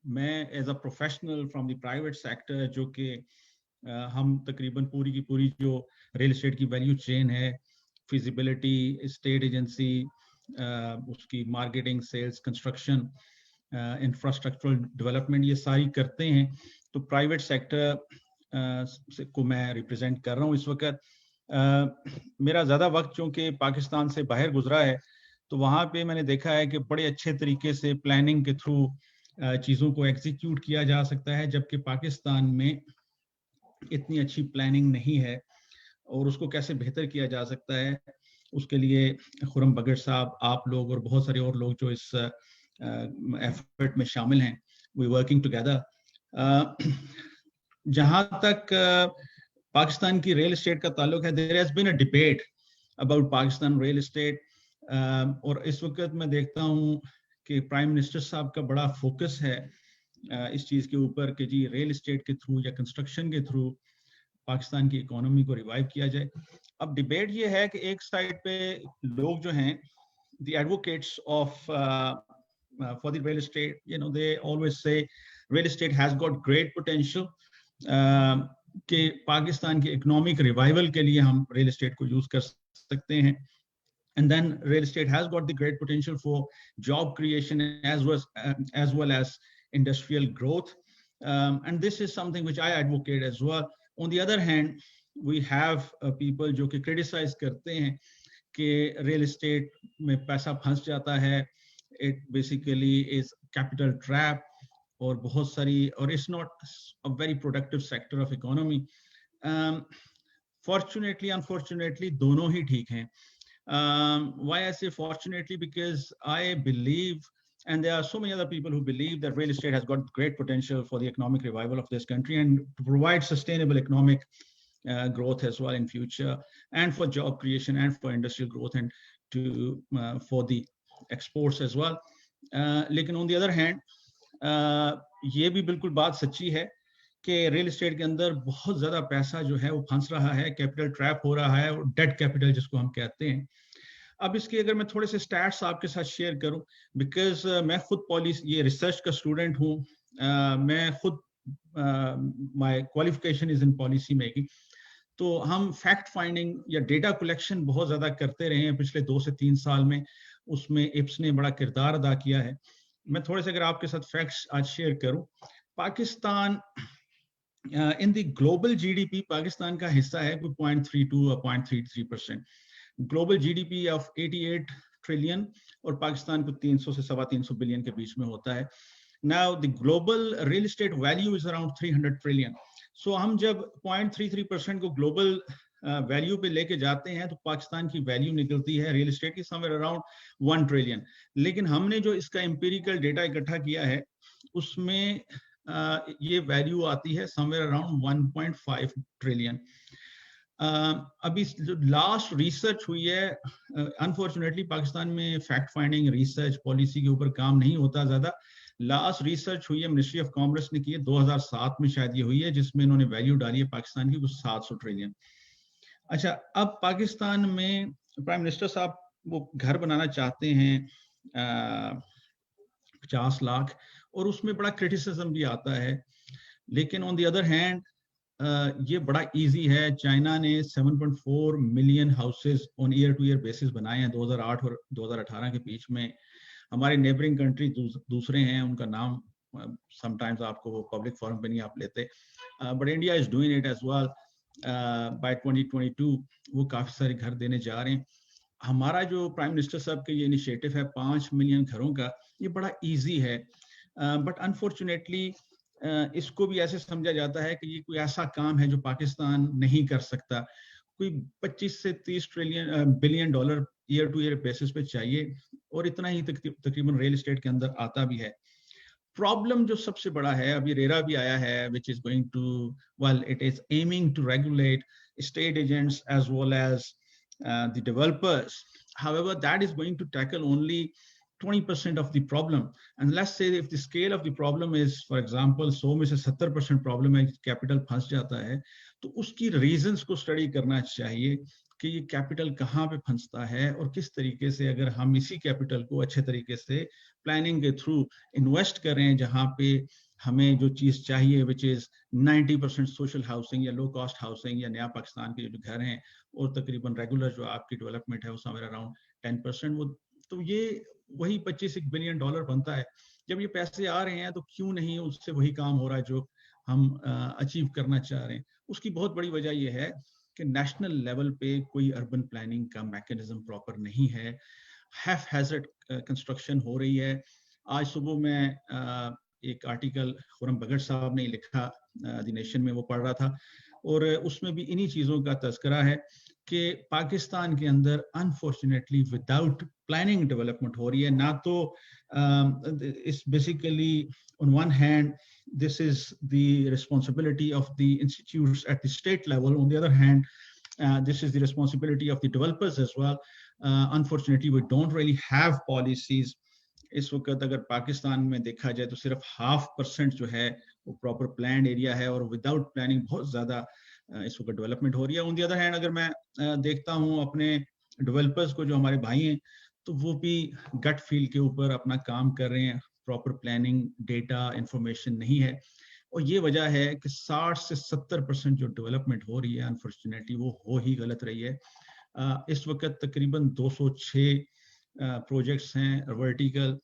मैं as a professional from the private sector, जो कि हम तकरीबन पूरी की पूरी जो रियल एस्टेट की वैल्यू चेन है, फिजिबिलिटी, स्टेट एजेंसी, उसकी marketing, sales, construction, infrastructural development, ये सारी करते हैं. तो प्राइवेट सेक्टर को मैं रिप्रेजेंट कर रहा हूँ इस वक्त. मेरा ज़्यादा वक्त चूँकि पाकिस्तान से बाहर गुजरा है, तो वहाँ पे मैंने देखा है कि बड़े अच्छे तरीके से प्लानिंग के थ्रू चीज़ों को एग्जीक्यूट किया जा सकता है, जबकि पाकिस्तान में इतनी अच्छी प्लानिंग नहीं है, और उसको कैसे बेहतर किया जा सकता है उसके लिए खुरम बगड़ साहब, आप लोग और बहुत सारे और लोग जो इस एफर्ट में शामिल हैं, वी वर्किंग टुगेदर. जहाँ तक पाकिस्तान की रियल एस्टेट का ताल्लुक है, there has been a debate about Pakistan real estate, और इस वक्त मैं देखता हूँ कि प्राइम मिनिस्टर साहब का बड़ा फोकस है इस चीज़ के ऊपर कि जी रियल एस्टेट के थ्रू या कंस्ट्रक्शन के थ्रू पाकिस्तान की इकोनॉमी को रिवाइव किया जाए. अब डिबेट ये है कि एक साइड पे लोग जो हैं the advocates of for the real estate, you know, they always say real estate has got great potential, कि पाकिस्तान की इकोनॉमिक रिवाइवल के लिए हम रियल एस्टेट को यूज कर सकते हैं. And then real estate has got the great potential for job creation as well as industrial growth. And this is something which I advocate as well. On the other hand, we have people जो कि criticize करते हैं कि real estate में पैसा फंस जाता है, it basically is capital trap, और बहुत सारी, और it's not a very productive sector of economy. Fortunately, unfortunately, दोनों ही ठीक हैं. Why I say fortunately, because I believe, and there are so many other people who believe, that real estate has got great potential for the economic revival of this country and to provide sustainable economic growth as well in future, and for job creation and for industrial growth, and to for the exports as well. लेकिन on the other hand, ये भी बिल्कुल बात सच्ची है कि real estate के अंदर बहुत ज़्यादा पैसा जो है वो फंस रहा है, कैपिटल ट्रैप हो रहा है, और डेट कैपिटल जिसको हम कहते हैं. अब इसके अगर मैं थोड़े से स्टैट्स आपके साथ शेयर करूं, बिकॉज मैं खुद पॉलिसी, ये रिसर्च का स्टूडेंट हूं, मैं खुद my qualification is in policy making. तो हम फैक्ट फाइंडिंग या डेटा कलेक्शन बहुत ज़्यादा करते रहे हैं पिछले 2 से 3 साल में. उसमें इप्स ने बड़ा किरदार अदा किया है. मैं थोड़े से अगर आपके साथ फैक्ट्स आज शेयर करूं, Pakistan in the global GDP, Pakistan का हिस्सा है कोई 0.32 or 0.33%. Global GDP of 88 trillion, और पाकिस्तान को 300 से 325 बिलियन के बीच में होता है. Now the global real estate value is around 300 trillion. So हम जब 0.33% को ग्लोबल वैल्यू पे लेके जाते हैं तो पाकिस्तान की वैल्यू निकलती है रियल एस्टेट की समवेयर अराउंड 1 ट्रिलियन. लेकिन हमने जो इसका एम्पिरिकल डेटा इकट्ठा किया है उसमें ये वैल्यू आती है समवेयर अराउंड 1.5 ट्रिलियन. अभी जो लास्ट रिसर्च हुई है, अनफॉर्चुनेटली पाकिस्तान में फैक्ट फाइंडिंग रिसर्च पॉलिसी के ऊपर काम नहीं होता ज्यादा। लास्ट रिसर्च हुई है, मिनिस्ट्री ऑफ कॉमर्स ने की है, 2007 में शायद ये हुई है, जिसमें इन्होंने वैल्यू डाली है पाकिस्तान की कुछ 700 ट्रिलियन। अच्छा, अब पाकिस्तान में प्राइम मिनिस्टर साहब वो घर बनाना चाहते हैं 50 लाख, और उसमें बड़ा क्रिटिसिज्म भी आता है, लेकिन ऑन द अदर हैंड ये बड़ा इजी है। चाइना ने 7.4 million houses on year two year basis बनाए हैं 2008 और 2018 के बीच में। हमारे नेबरिंग कंट्री दूसरे हैं, उनका नाम समटाइम्स आपको पब्लिक फोरम पे नहीं आप लेते, but India is doing it as well. By 2022 वो काफी सारे घर देने जा रहे हैं। हमारा जो प्राइम मिनिस्टर साहब का ये इनिशिएटिव है 5 मिलियन घरों का, ये बड़ा इजी है, बट अनफॉर्चुनेटली इसको भी ऐसे समझा जाता है कि ये कोई ऐसा काम है जो पाकिस्तान नहीं कर सकता। कोई 25 से 30 billion dollar year two year basis पे चाहिए, और इतना ही तकरीबन रियल एस्टेट के अंदर आता भी है। प्रॉब्लम जो सबसे बड़ा है, अभी रेरा भी आया है, which is going to, well, it is aiming to regulate estate agents as well as the developers. However, that is going to tackle only 20% of the problem. And let's say if the scale of the problem is, for example, 100 में से 70% problem है, capital फंस जाता है, तो उसकी reasons को study करना चाहिए कि ये कैपिटल कहाँ पे फंसता है, और किस तरीके से अगर हम इसी कैपिटल को अच्छे तरीके से प्लानिंग के थ्रू इन्वेस्ट करें, जहाँ पे हमें जो चीज़ चाहिए विच इज़ 90% सोशल हाउसिंग या लो कॉस्ट हाउसिंग या नया पाकिस्तान के जो घर हैं, और तकरीबन रेगुलर जो आपकी डेवलपमेंट है वो समवेयर अराउंड 10%, वो तो ये वही 25 बिलियन डॉलर बनता है। जब ये पैसे आ रहे हैं तो क्यों नहीं उससे वही काम हो रहा है जो हम अचीव करना चाह रहे हैं। उसकी बहुत बड़ी वजह ये है कि नेशनल लेवल पे कोई अर्बन प्लानिंग का मैकेनिज्म प्रॉपर नहीं है, हैज़ार्ड कंस्ट्रक्शन हो रही है। आज सुबह मैं एक आर्टिकल खुरम बगट साहब ने लिखा द नेशन में, वो पढ़ रहा था, और उसमें भी इन्हीं चीज़ों का तज़किरा है कि पाकिस्तान के अंदर अनफॉर्चुनेटली विदाउट प्लानिंग डेवलपमेंट हो रही है। ना तो it's basically on one hand this is the responsibility of the institutes at the state level. On the other hand, this is the responsibility of the developers as well. Unfortunately, we don't really have policies. इस वक्त अगर पाकिस्तान में देखा जाए तो सिर्फ 0.5% जो है वो प्रॉपर प्लान्ड एरिया है, और विदाउट प्लानिंग बहुत ज़्यादा इस वक्त डेवलपमेंट हो रही है। ऑन द अदर हैंड अगर मैं देखता हूँ अपने डेवलपर्स को, जो हमारे भाई हैं, तो वो भी गट फील के ऊपर अपना काम कर रहे हैं, प्रॉपर प्लानिंग डेटा इंफॉर्मेशन नहीं है, और ये वजह है कि 60 से 70% जो डेवलपमेंट हो रही है अनफॉर्चुनेटली वो हो ही गलत रही है। इस वक्त तकरीबन 206 प्रोजेक्ट्स हैं वर्टिकल,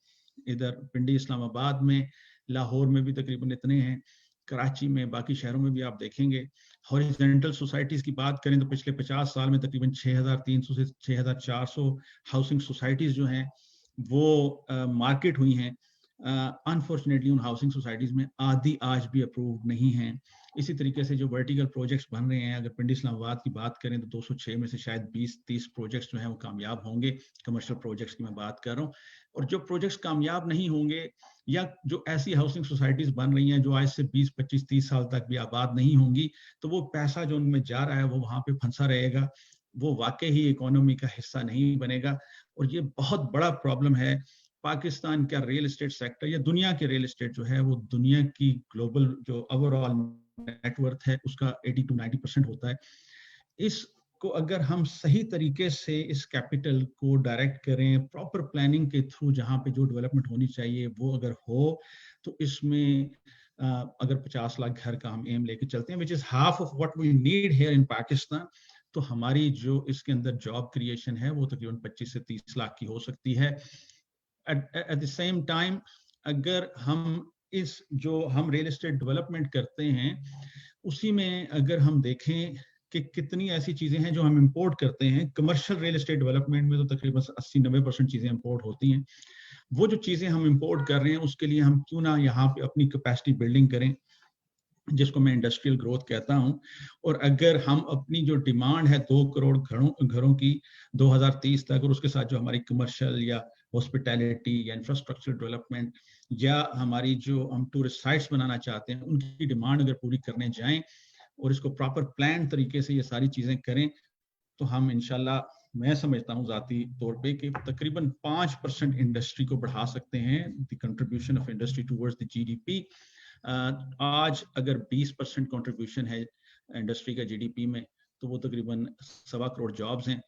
इधर पिंडी इस्लामाबाद में, लाहौर में भी तकरीबन इतने हैं, कराची में, बाकी शहरों में भी आप देखेंगे। हॉरिजॉन्टल सोसाइटीज़ की बात करें तो पिछले 50 साल में तकरीबन 6,300 से 6,400 हाउसिंग सोसाइटीज़ जो हैं वो मार्केट हुई हैं। अनफॉर्चुनेटली उन हाउसिंग सोसाइटीज़ में आधी आज भी अप्रूव नहीं हैं। इसी तरीके से जो वर्टिकल प्रोजेक्ट्स बन रहे हैं, अगर पिंडी इस्लामाबाद की बात करें तो 206 में से शायद 20-30 प्रोजेक्ट्स जो हैं वो कामयाब होंगे। कमर्शियल प्रोजेक्ट्स की मैं बात कर रहा हूँ, और जो प्रोजेक्ट्स कामयाब नहीं होंगे, या जो ऐसी हाउसिंग सोसाइटीज़ बन रही हैं जो आज से 20, 25, 30 साल तक भी आबाद नहीं होंगी, तो वो पैसा जो उनमें जा रहा है वो वहाँ पे फंसा रहेगा, वो वाकई ही इकोनॉमी का हिस्सा नहीं बनेगा। और ये बहुत बड़ा प्रॉब्लम है। पाकिस्तान का रियल एस्टेट सेक्टर या दुनिया के रियल एस्टेट जो है वो दुनिया की ग्लोबल जो ओवरऑल नेटवर्थ है उसका 80 to 90% होता है। इसको अगर हम सही तरीके से इस कैपिटल को डायरेक्ट करें प्रॉपर प्लानिंग के थ्रू, जहाँ पे जो डेवलपमेंट होनी चाहिए वो अगर हो, तो इसमें अगर 50 लाख घर का हम एम लेके चलते हैं, which is half of what we need here in Pakistan, तो हमारी जो इसके अंदर जॉब क्रिएशन है वो तकरीबन 25 से 30 लाख की हो सकती है। एट द सेम टाइम अगर हम इस जो हम रियल एस्टेट डेवलपमेंट करते हैं उसी में अगर हम देखें कि कितनी ऐसी चीजें हैं जो हम इंपोर्ट करते हैं, कमर्शियल रियल एस्टेट डेवलपमेंट में तो तकरीबन 80-90% चीजें इंपोर्ट होती हैं। वो जो चीजें हम इंपोर्ट कर रहे हैं उसके लिए हम क्यों ना यहाँ पे अपनी कैपेसिटी बिल्डिंग करें, जिसको मैं इंडस्ट्रियल ग्रोथ कहता हूं। और अगर हम अपनी जो डिमांड है 2 करोड़ घरों की 2030 तक, और उसके साथ जो हमारी कमर्शियल या हॉस्पिटैलिटी या इंफ्रास्ट्रक्चर डेवलपमेंट या हमारी जो हम टूरिस्ट साइट्स बनाना चाहते हैं उनकी डिमांड अगर पूरी करने जाएं, اور اس کو پراپر پلان طریقے سے یہ ساری چیزیں کریں تو ہم انشاءاللہ میں سمجھتا ہوں ذاتی طور پہ کہ تقریباً 5% انڈسٹری کو بڑھا سکتے ہیں, the contribution of industry towards the G D P. آج اگر 20% کنٹریبیوشن ہے انڈسٹری کا جی ڈی پی میں تو وہ تقریباً 1.25 کروڑ جابز ہیں.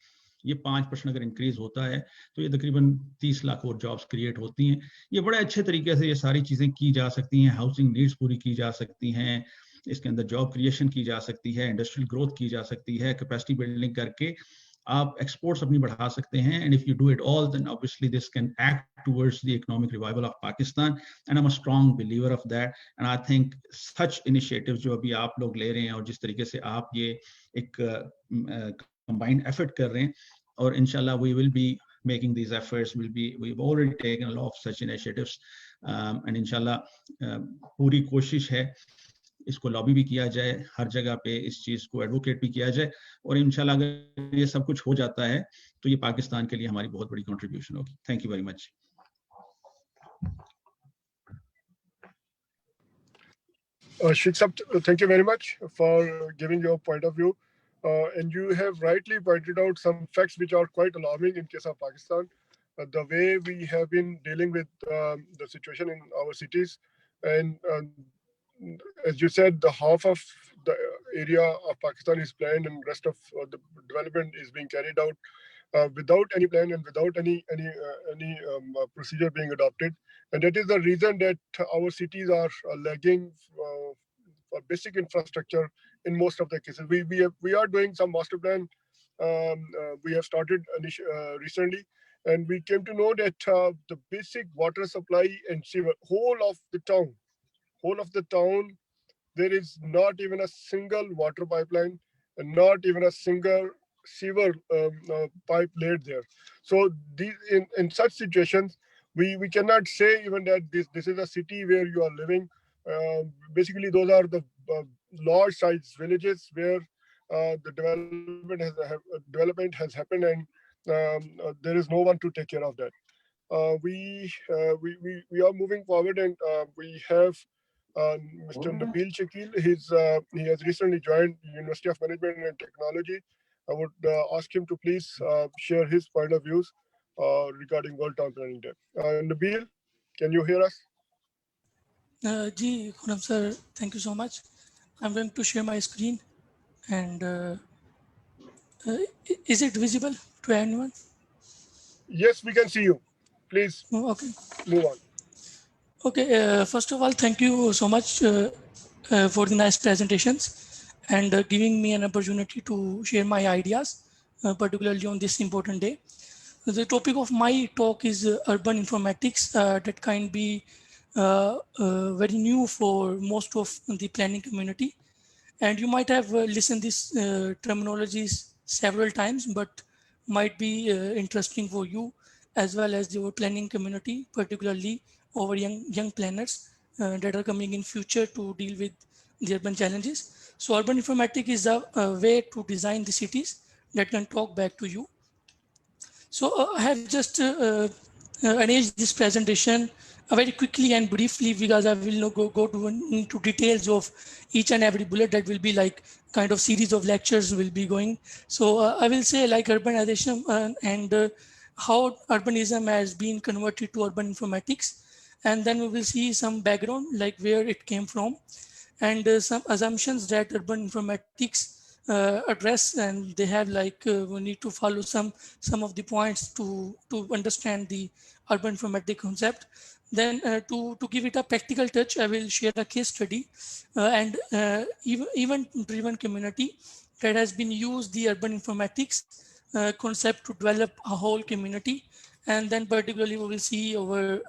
یہ 5% اگر انکریز ہوتا ہے تو یہ تقریباً 30 لاکھ اور جابز کریٹ ہوتی ہیں. یہ بڑے اچھے طریقے سے یہ ساری چیزیں کی جا سکتی ہیں, ہاؤسنگ نیڈز پوری کی جا سکتی ہیں, اس کے اندر جاب کریشن کی جا سکتی ہے, انڈسٹریل گروتھ کی جا سکتی ہے, کیپیسٹی بلڈنگ کر کے آپ ایکسپورٹس اپنی بڑھا سکتے ہیں. And if you do it all then obviously this can act towards the economic revival of Pakistan and I'm a strong believer of that. And I think such initiatives جو ابھی آپ لوگ لے رہے ہیں اور جس طریقے سے آپ یہ ایک combined effort کر رہے ہیں, اور انشاءاللہ we will be making these efforts, we've already taken a lot of such initiatives and انشاءاللہ پوری کوشش ہے اس کو لابی بھی کیا جائے, ہر جگہ پہ اس چیز کو ایڈوکیٹ بھی کیا جائے, اور انشاءاللہ اگر یہ سب کچھ ہو جاتا ہے تو یہ پاکستان کے لیے ہماری بہت بڑی کنٹریبیوشن ہوگی. Thank you very much. Sheikh Sab, thank you very much for giving your point of view. And you have rightly pointed out some facts which are quite alarming in case of Pakistan. The way we have been dealing with the situation in our cities, and as you said, the half of the area of Pakistan is planned, and rest of the development is being carried out without any plan and without any procedure being adopted. And that is the reason that our cities are lagging for basic infrastructure in most of the cases. We are doing some master plan. We have started recently, and we came to know that the basic water supply and sewer, whole of the town, there is not even a single water pipeline and not even a single sewer pipe laid there. So these, in such situations, we cannot say even that this is a city where you are living. Basically, those are the large size villages where the development has happened, and there is no one to take care of that. We are moving forward, and we have Mr. Nabil Shakil. He has recently joined University of Management and Technology. I would ask him to please share his point of views regarding World Town Planning Day. Nabil, can you hear us? Ji, Khurram sir, thank you so much. I'm going to share my screen, and is it visible to anyone? Yes, we can see you. Please Okay. move on. Okay. First of all, thank you so much for the nice presentations and giving me an opportunity to share my ideas, particularly on this important day. The topic of my talk is urban informatics. That can be very new for most of the planning community. And you might have listened these terminologies several times, but might be interesting for you as well as your planning community, particularly our young planners that are coming in future to deal with the urban challenges. So urban informatics is a way to design the cities that can talk back to you. So I have just arranged this presentation very quickly and briefly, because I will not go into details of each and every bullet. That will be like kind of series of lectures will be going. So I will say like urbanization and how urbanism has been converted to urban informatics. And then we will see some background, like where it came from, and some assumptions that urban informatics address, and they have like we need to follow some of the points to understand the urban informatics concept. Then to give it a practical touch, I will share a case study and event-driven community that has been used the urban informatics concept to develop a whole community. And then particularly we will see our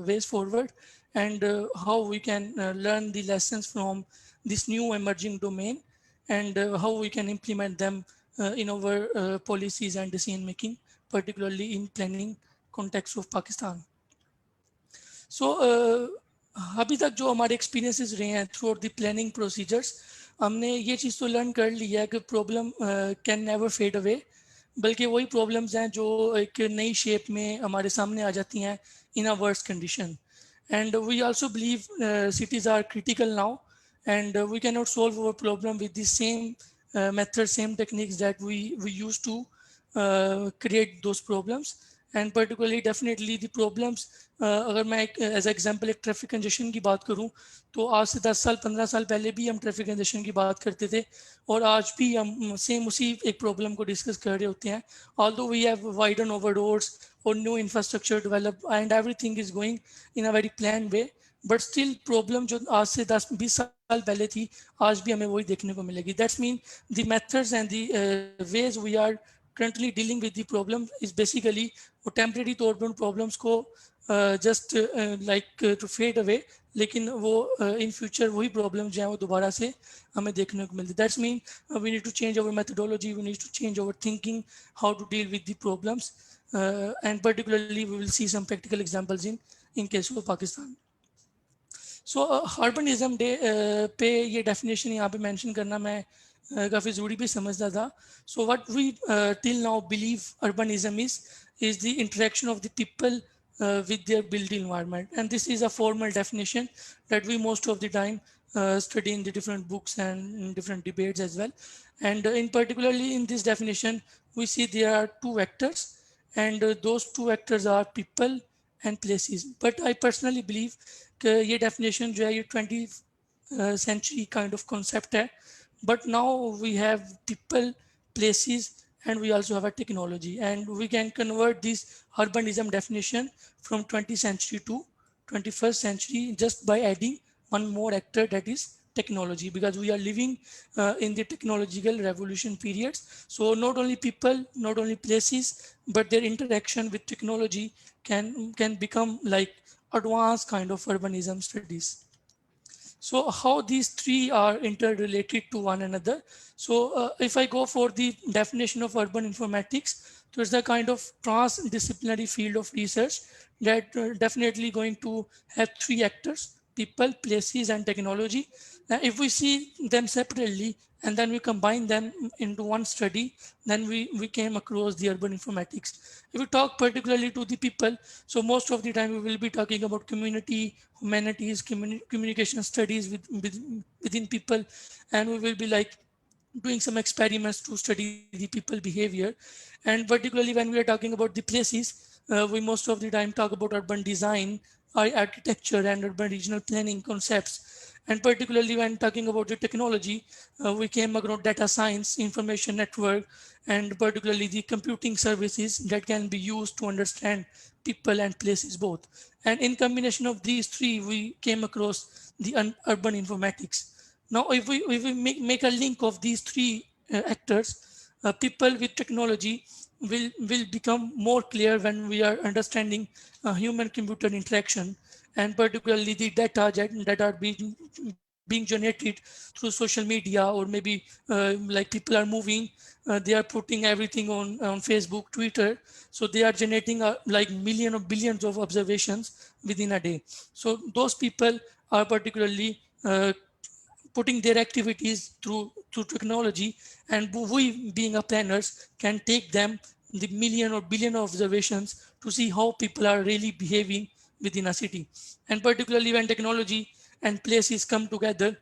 ways forward and how we can learn the lessons from this new emerging domain, and how we can implement them in our policies and decision making, particularly in planning context of Pakistan. So अभी तक जो हमारे experiences रहे हैं throughout the planning procedures, हमने ये चीज़ तो लर्न कर ली है कि problem can never fade away, बल्कि वही प्रॉब्लम्स हैं जो एक नई शेप में हमारे सामने आ जाती हैं in a worst condition. And we also believe cities are critical now, and we cannot solve our problem with the same methods, same techniques that we used to create those problems. And particularly definitely the problems, अगर मैं as example एक traffic congestion की बात करूं, तो आज से 10 साल 15 साल पहले भी हम ट्रैफिक कंजेशन की बात करते थे, और आज भी हम सेम उसी एक प्रॉब्लम को डिस्कस कर रहे होते हैं. Although we have widen over roads or new infrastructure developed and everything is going in a very planned way, but still problem जो आज से 10-20 साल पहले थी, आज भी हमें वही देखने को मिलेगी. That's mean the methods and the ways we are currently dealing with the problem is basically वो टेम्परेरी तौर पर उन प्रॉब्लम्स को just like to fade away, लेकिन वो इन फ्यूचर वही प्रॉब्लम जो है वो दोबारा से हमें देखने को मिलती. That's mean we need to change our methodology, we need to change our thinking how to deal with the problems, and particularly we will see some practical examples in case of Pakistan. So urbanism day पे ये definition यहाँ पे mention करना मैं काफ़ी ज़रूरी भी समझता था. So what we till now believe urbanism is the interaction of the people with their built environment, and this is a formal definition that we most of the time study in the different books and in different debates as well. And in particularly in this definition we see there are two vectors, and those two vectors are people and places. But I personally believe कि ये definition जो है ये 20th century kind of concept है, but now we have people, places, and we also have a technology, and we can convert this urbanism definition from 20th century to 21st century just by adding one more actor, that is technology, because we are living in the technological revolution periods. So not only people, not only places, but their interaction with technology can become like advanced kind of urbanism studies. So how these three are interrelated to one another. So if I go for the definition of urban informatics, so it's a kind of transdisciplinary field of research that definitely going to have three actors: people, places, and technology. If we see them separately and then we combine them into one study, then we came across the urban informatics. If we talk particularly to the people, so most of the time we will be talking about community, humanities, communication studies within people, and we will be like doing some experiments to study the people behavior. And particularly when we are talking about the places, we most of the time talk about urban design, architecture, and urban regional planning concepts. And particularly when talking about the technology, we came across data science, information network, and particularly the computing services that can be used to understand people and places both. And in combination of these three, we came across the urban informatics. Now, if we make a link of these three actors, people with technology will become more clear when we are understanding human-computer interaction, and particularly the data that are being generated through social media, or maybe like people are moving, they are putting everything on Facebook, Twitter. So they are generating like millions or billions of observations within a day. So those people are particularly putting their activities through technology, and we being a planners can take them the million or billion observations to see how people are really behaving within a city. And particularly when technology and places come together,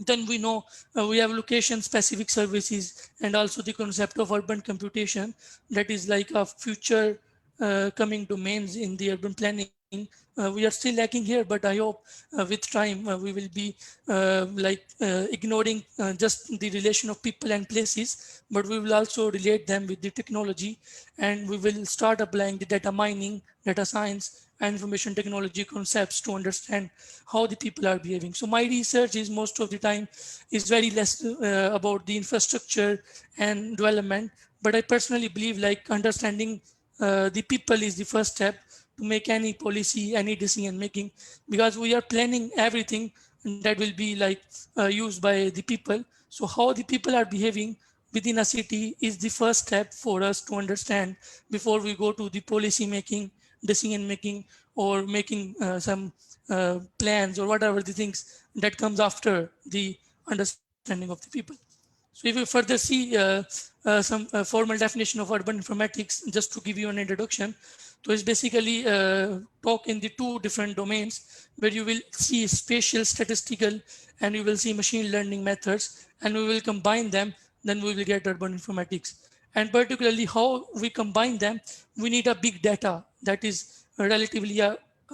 then we know we have location specific services, and also the concept of urban computation, that is like a future coming domains in the urban planning. We are still lacking here, but I hope with time we will be ignoring just the relation of people and places, but we will also relate them with the technology, and we will start applying the data mining, data science, and information technology concepts to understand how the people are behaving. So my research is most of the time is very less about the infrastructure and development, but I personally believe like understanding the people is the first step to make any policy, any decision making, because we are planning everything that will be like used by the people. So how the people are behaving within a city is the first step for us to understand before we go to the policy making, decision making, or making some plans or whatever the things that comes after the understanding of the people. So if you further see some formal definition of urban informatics, just to give you an introduction, So it's basically talk in the two different domains where you will see spatial statistical and you will see machine learning methods, and we will combine them, then we will get urban informatics. And particularly how we combine them, we need a big data that is relatively,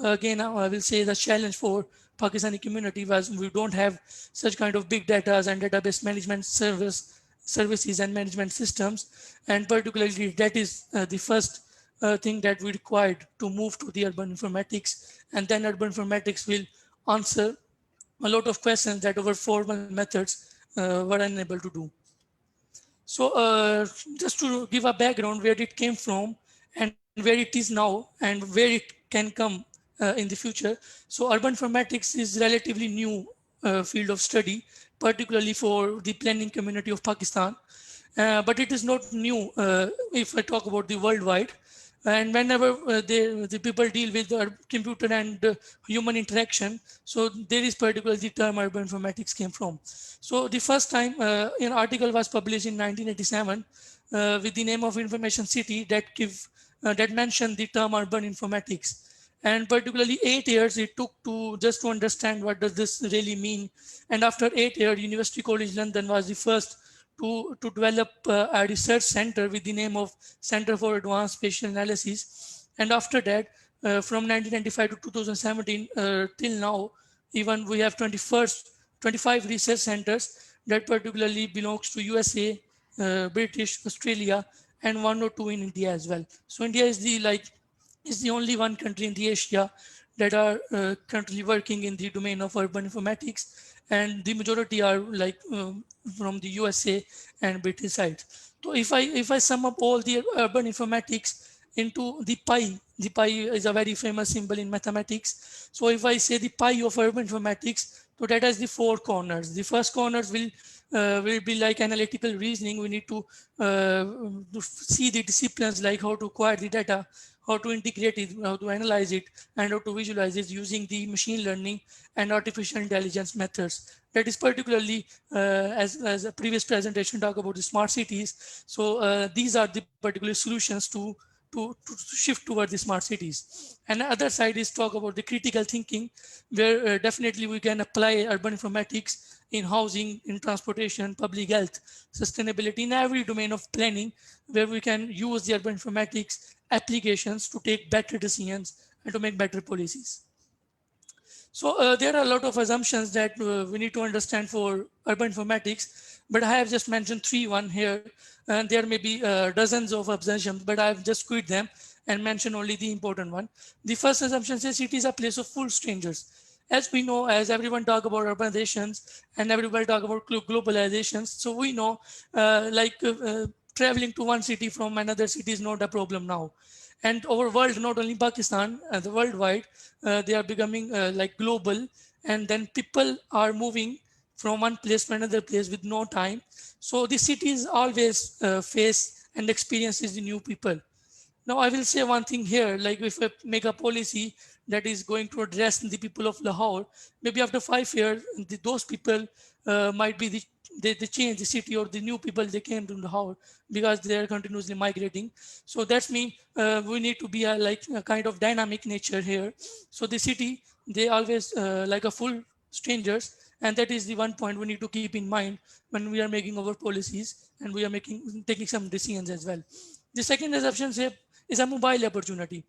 again, I will say the challenge for Pakistani community was we don't have such kind of big data and database management services and management systems. And particularly that is the first thing that we required to move to the urban informatics. And then urban informatics will answer a lot of questions that our formal methods were unable to do. So just to give a background where it came from and where it is now and where it can come in the future. So urban informatics is relatively new field of study, particularly for the planning community of Pakistan. But it is not new if I talk about the worldwide. And whenever the people deal with computer and human interaction, so there is particularly the term urban informatics came from. So the first time an article was published in 1987 with the name of Information City that mentioned the term urban informatics. And particularly 8 years it took to just to understand what does this really mean. And after 8 years, University College London was the first to develop a research center with the name of Center for Advanced Spatial Analysis. And after that, from 1995 to 2017 till now, even we have 25 research centers that particularly belongs to USA, British, Australia, and 1 or 2 in India as well. So India is the only one country in the Asia that are currently working in the domain of urban informatics, and the majority are from the USA and British side. So if I sum up all the urban informatics into the pi is a very famous symbol in mathematics. So if I say the pi of urban informatics, so that has the 4 corners. The first corners will be like analytical reasoning. We need to see the disciplines like how to acquire the data, how to integrate it, how to analyze it, and how to visualize it using the machine learning and artificial intelligence methods. That is particularly, as a previous presentation talked about the smart cities. So these are the particular solutions to shift toward the smart cities. And the other side is talk about the critical thinking, where definitely we can apply urban informatics in housing, in transportation, public health, sustainability, in every domain of planning, where we can use the urban informatics applications to take better decisions and to make better policies. So there are a lot of assumptions that we need to understand for urban informatics, but I have just mentioned 1 here, and there may be dozens of assumptions, but I've just quit them and mentioned only the important one. The first assumption says it is a place of full strangers. As we know, as everyone talk about urbanizations and everybody talk about globalizations, so we know traveling to one city from another city is not a problem now. And our world, not only Pakistan, the worldwide, they are becoming like global, and then people are moving from one place to another place with no time. So the cities always face and experiences the new people. Now I will say one thing here, like if I make a policy that is going to address the people of Lahore, maybe after 5 years, those people might be they change the city, or the new people they came to Lahore because they are continuously migrating. So that's mean we need to be a kind of dynamic nature here. So the city, they always like a full strangers, and that is the one point we need to keep in mind when we are making our policies and we are taking some decisions as well. The second assumption is a mobile opportunity.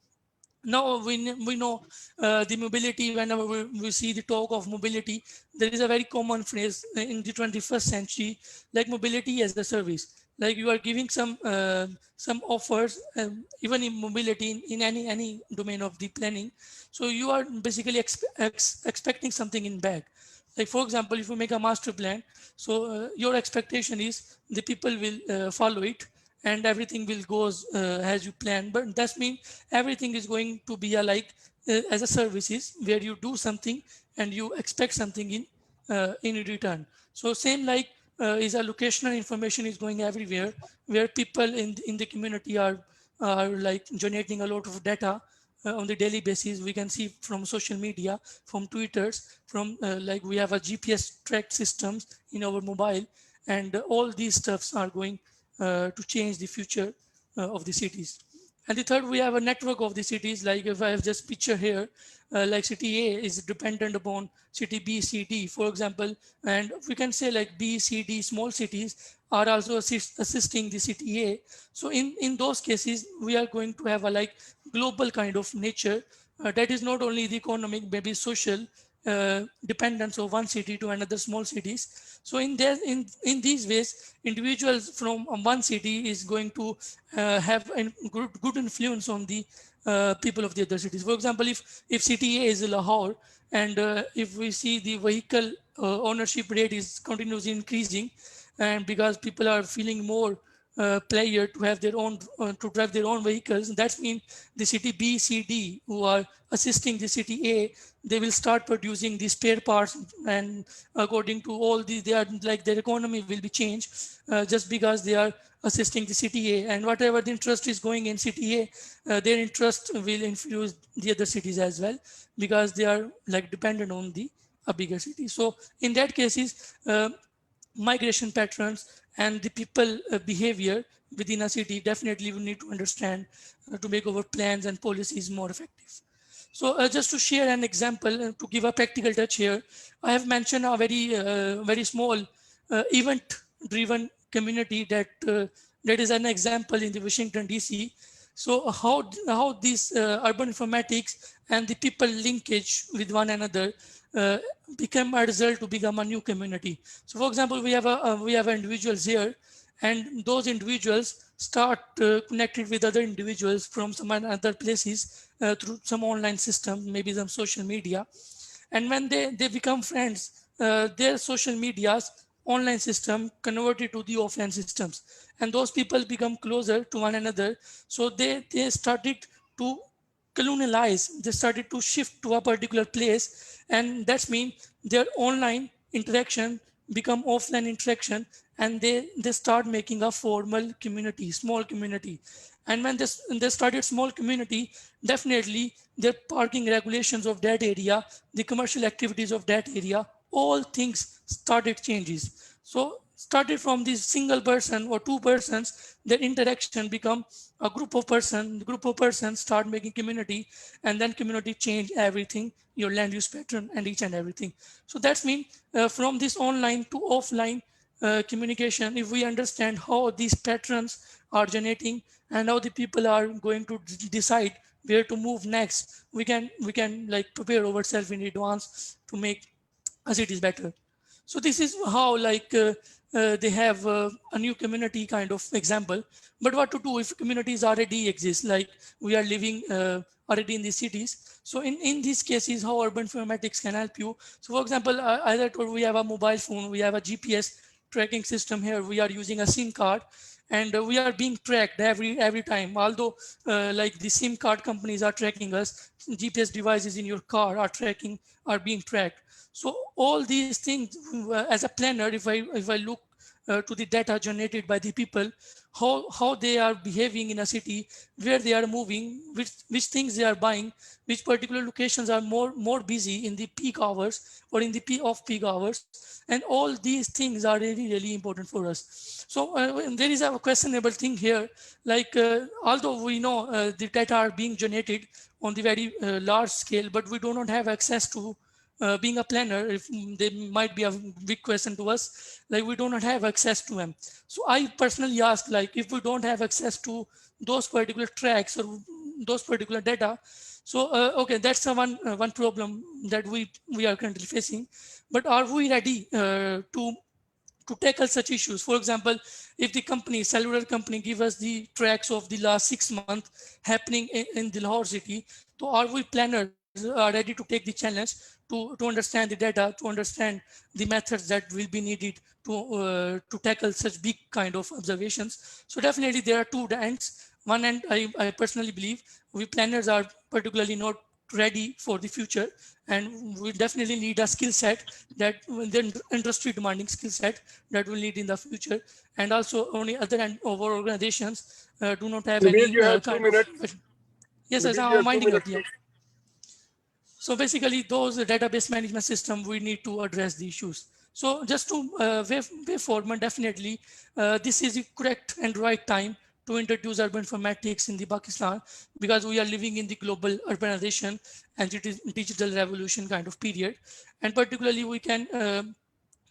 Now we know the mobility. Whenever we see the talk of mobility, there is a very common phrase in the 21st century, like mobility as a service. Like you are giving some offers, even in mobility in any domain of the planning. So you are basically expecting something in back. Like for example, if you make a master plan, so your expectation is the people will follow it, and everything will goes as you plan. But that means everything is going to be as a services where you do something and you expect something in return. So same is a locational information is going everywhere, where people in the community are like generating a lot of data on the daily basis. We can see from social media, from Twitters, from we have a GPS tracked systems in our mobile, and all these stuffs are going to change the future of the cities. And the third, we have a network of the cities. Like if I have just picture here, like city A is dependent upon city B, C, D, for example. And we can say like B, C, D, small cities are also assisting the city A. So in those cases, we are going to have a like global kind of nature that is not only the economic, maybe social dependence of one city to another small cities. So in these ways, individuals from one city is going to have a good influence on the people of the other cities. For example, if city A is Lahore, and if we see the vehicle ownership rate is continuously increasing, and because people are feeling more player to have their own to drive their own vehicles, that means the city B, C, D who are assisting the city A, they will start producing the spare parts, and according to all the, they are like their economy will be changed just because they are assisting the city A, and whatever the interest is going in city A, their interest will influence the other cities as well, because they are like dependent on the a bigger city. So in that cases, migration patterns and the people behavior within a city, definitely we need to understand to make our plans and policies more effective. So just to share an example, to give a practical touch here, I have mentioned a very small event-driven community that is an example in the Washington DC. So how this urban informatics and the people linkage with one another uh, become a result to become a new community. So for example, we have individuals here, and those individuals start connected with other individuals from some other places through some online system, maybe some social media. And when they become friends, their social medias online system converted to the offline systems, and those people become closer to one another. So they started to colonialize, they started to shift to a particular place, and that's mean their online interaction become offline interaction, and they start making a formal community, small community. And when they started small community, definitely the parking regulations of that area, the commercial activities of that area, all things started changes. So started from this single person or two persons, their interaction become a group of persons start making community, and then community change everything, your land use pattern and each and everything. So that's mean from this online to offline communication, if we understand how these patterns are generating and how the people are going to decide where to move next, we can like prepare ourselves in advance to make as it is better. So this is how like they have a new community kind of example. But what to do if communities already exist, like we are living already in these cities? So in these cases, how urban informatics can help you? So for example, as I told, we have a mobile phone, we have a GPS tracking system here, we are using a SIM card, and we are being tracked every time. Although like the SIM card companies are tracking us, GPS devices in your car are being tracked. So all these things, as a planner, if I look to the data generated by the people, how they are behaving in a city, where they are moving, which things they are buying, which particular locations are more busy in the peak hours or in the off peak hours, and all these things are really important for us. So there is a questionable thing here, like although we know the data are being generated on the very large scale, but we do not have access to being a planner. If there might be a big question to us, like we do not have access to them. So I personally ask, like if we don't have access to those particular tracks or those particular data, so okay, that's a one problem that we are currently facing. But are we ready to tackle such issues? For example, if the company, cellular company, give us the tracks of the last 6 months happening in the Lahore city, so are we planners are ready to take the challenge to understand the data, to understand the methods that will be needed to tackle such big kind of observations? So definitely there are two ends. One end, I personally believe we planners are particularly not ready for the future, and we definitely need a skill set that the industry demanding skill set that will need in the future. And also on the other end, our organizations do not have Naveed, any you have 2 kind of. minutes. Yes, yes, Naveed, you I'm have 2 winding up. minutes. Yeah. So basically, those database management system, we need to address the issues. So just to way forward, definitely, this is the correct and right time to introduce urban informatics in the Pakistan, because we are living in the global urbanization and digital revolution kind of period. And particularly we can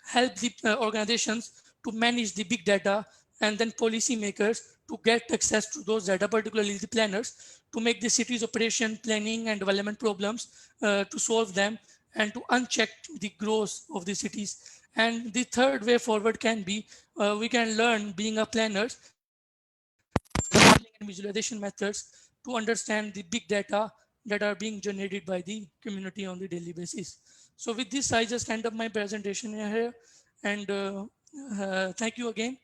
help the organizations to manage the big data, and then policymakers to get access to those data, particularly the planners, to make the city's operation, planning and development problems, to solve them and to uncheck the growth of the cities. And the third way forward can be, we can learn being a planner and visualization methods to understand the big data that are being generated by the community on the daily basis. So with this, I just end up my presentation here, and thank you again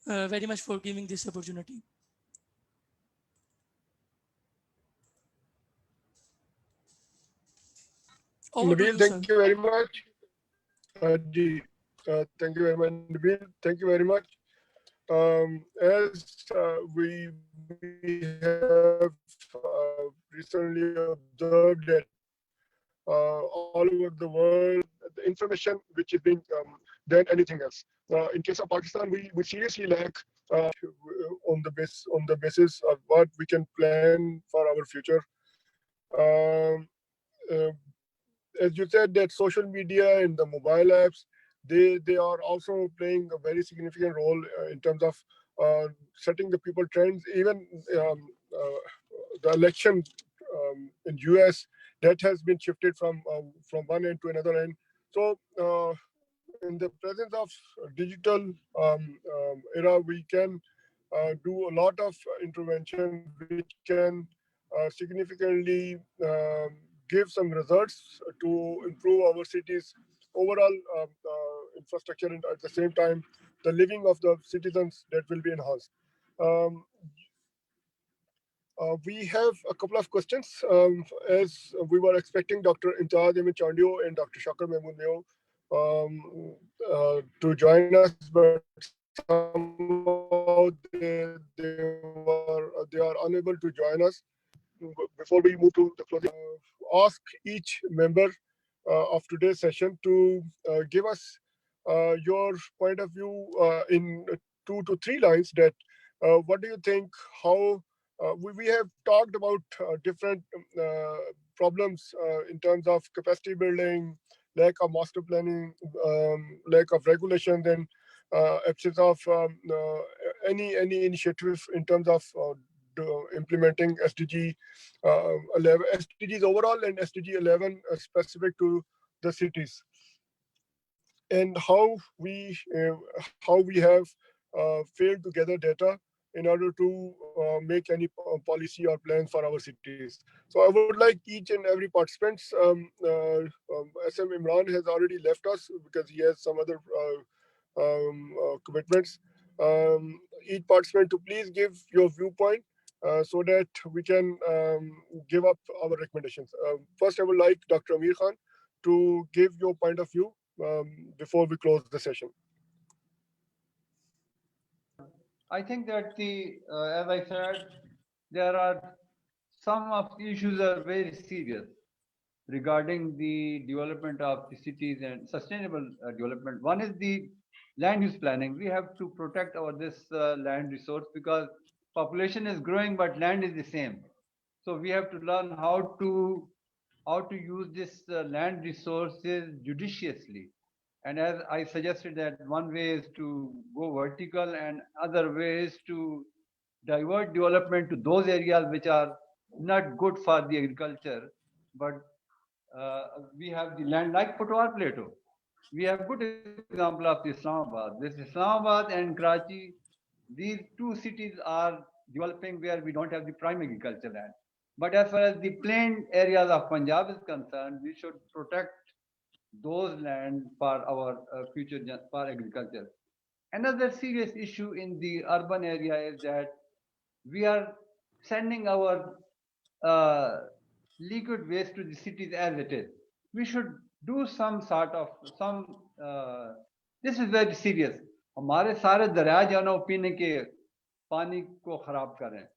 very much for giving this opportunity. Over to Nabil, you, sir. thank you very much. Thank you very much, Nabil. Thank you very much. As we have recently observed that all over the world, the information which is being than anything else. In case of Pakistan, we seriously lack on the basis of what we can plan for our future. Um, uh, as you said, that social media and the mobile apps, they are also playing a very significant role in terms of setting the people trends. Even the election in US, that has been shifted from one end to another end. So in the presence of digital era, we can do a lot of intervention which can significantly give some results to improve our cities overall infrastructure, and at the same time the living of the citizens that will be enhanced. Um, we have a couple of questions. As we were expecting Dr. Imtiaz Ahmed Chandio and Dr. Shakar Mahmood Neo to join us, but somehow they are unable to join us. Before we move to the closing, ask each member of today's session to give us your point of view in 2 to 3 lines. That what do you think? How we have talked about different problems in terms of capacity building, lack of master planning, lack of regulations, and absence of any initiative in terms of implementing SDG 11, SDGs overall and SDG 11 specific to the cities, and how we have failed to gather data in order to make any policy or plans for our cities. So I would like each and every participants. SM Imran has already left us because he has some other commitments. Each participant to please give your viewpoint so that we can give up our recommendations. First, I would like Dr. Amir Khan to give your point of view before we close the session. I think that as I said, there are some of the issues are very serious regarding the development of the cities and sustainable development. One is the land use planning. We have to protect this land resource because population is growing, but land is the same. So we have to learn how to use this land resources judiciously. And as I suggested, that one way is to go vertical, and other way is to divert development to those areas which are not good for the agriculture, but we have the land like Potwar Plateau. We have good example of Islamabad. This Islamabad and Karachi, these two cities are developing where we don't have the prime agriculture land. But as far as the plain areas of Punjab is concerned, we should protect those land for our future for agriculture. Another serious issue in the urban area is that we are sending our liquid waste to the cities as it is. We should do some sort of some. This is very serious. हमारे सारे दरिया जो ना पीने के पानी को खराब कर रहे हैं.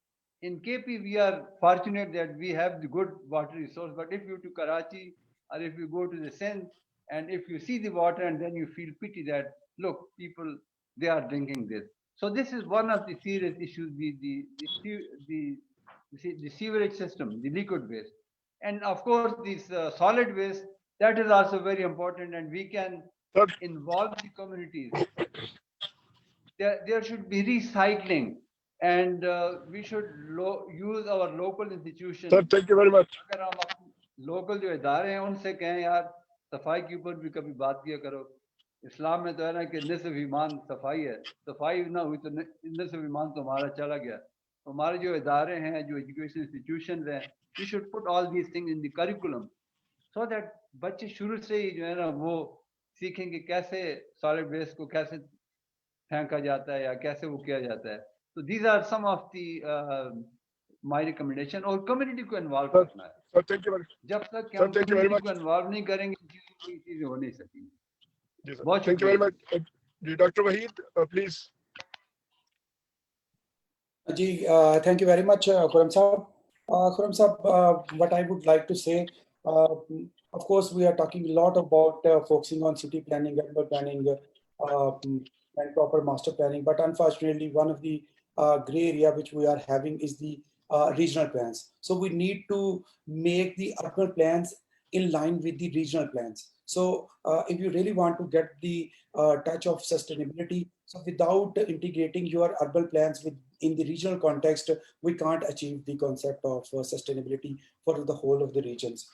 In KP, we are fortunate that we have the good water resource. But if you go to Karachi or if you go to the Sindh, and if you see the water and then you feel pity that look, people they are drinking this. So this is one of the serious issues, the sewerage system, the liquid waste. And of course, this solid waste, that is also very important, and we can Sir, involve the communities. There should be recycling, and we should use our local institutions. sir, thank you very much. अगर हम अपने local जो इदारे हैं उनसे कहें यार सफाई के ऊपर भी कभी बात किया करो. इस्लाम में तो है ना कि निस्फ ईमान सफाई है, सफाई ना हुई तो निस्फ ईमान तो हमारा चला गया. हमारे जो इदारे हैं, जो एजुकेशन इंस्टीट्यूशंस हैं, we should put all these things in the curriculum so that बच्चे शुरू से ही जो है ना वो सीखें कि कैसे सॉलिड वेस्ट को कैसे फेंका जाता है या कैसे वो किया जाता है. तो these are some of the my recommendation. और कम्युनिटी को इन्वॉल्व Sir, करना है. sir, thank you very much. जब तक कि Sir, हम thank you very कम्युनिटी को much. इन्वॉल्व नहीं करेंगे कोई चीजें हो नहीं सकेंगी. Yes, sir. बहुत Thank you very शुक्रिया. much. Dr. Waheed, please. Ji, thank you very much, Khurram Sahab. Khurram Sahab, what I would like to say, of course, we are talking a lot about focusing on city planning, urban planning, and proper master planning. But unfortunately, one of the gray area which we are having is the regional plans. So we need to make the urban plans in line with the regional plans. So if you really want to get the touch of sustainability, so without integrating your urban plans in the regional context, we can't achieve the concept of sustainability for the whole of the regions.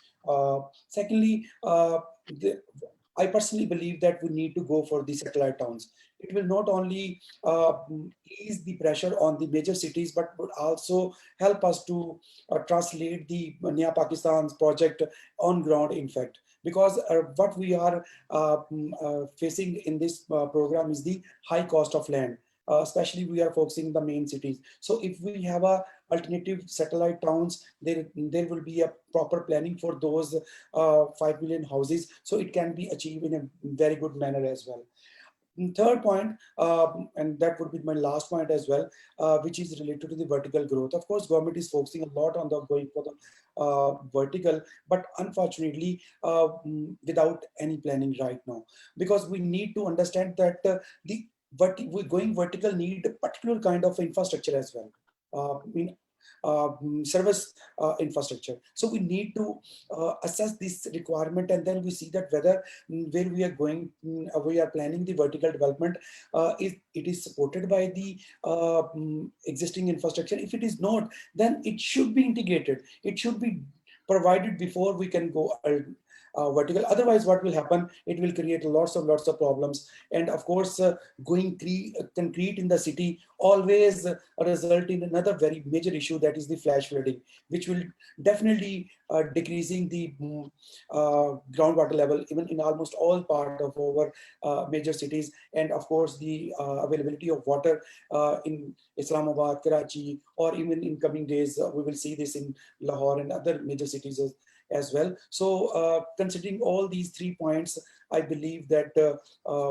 Secondly, I personally believe that we need to go for the satellite towns. It will not only ease the pressure on the major cities, but would also help us to translate the Naya Pakistan's project on ground, in fact. Because what we are facing in this program is the high cost of land. Especially we are focusing on the main cities. So if we have a alternative satellite towns, there will be a proper planning for those 5 million houses. So it can be achieved in a very good manner as well. Third point, and that would be my last point as well, which is related to the vertical growth. Of course, government is focusing a lot on the going for the vertical, but unfortunately, without any planning right now, because we need to understand that going vertical need a particular kind of infrastructure as well. Service infrastructure. So we need to assess this requirement, and then we see that whether where we are going, we are planning the vertical development, if it is supported by the existing infrastructure. If it is not, then it should be integrated. It should be provided before we can go vertical. Otherwise, what will happen? It will create lots of problems. And of course, going concrete in the city always result in another very major issue, that is the flash flooding, which will definitely decreasing the groundwater level even in almost all part of our major cities. And of course, the availability of water in Islamabad, Karachi, or even in coming days, we will see this in Lahore and other major cities as well. So considering all these 3 points, I believe that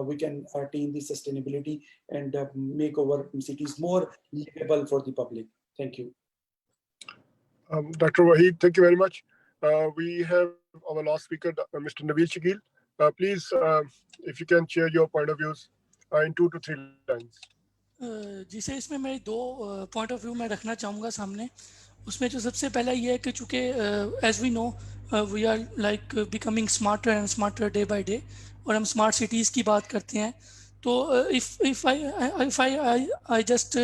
we can attain the sustainability and make our cities more livable for the public. Thank you. Dr. Waheed, thank you very much. We have our last speaker, Mr. Nabil Shakil. Please, if you can share your point of views in 2 to 3 lines. Ji sir, इसमें मैं 2 point of view मैं रखना चाहूँगा सामने. उसमें जो सबसे पहला ये है कि चूँकि as we know we are like becoming smarter and smarter day by day, और हम स्मार्ट सिटीज़ की बात करते हैं. तो if I just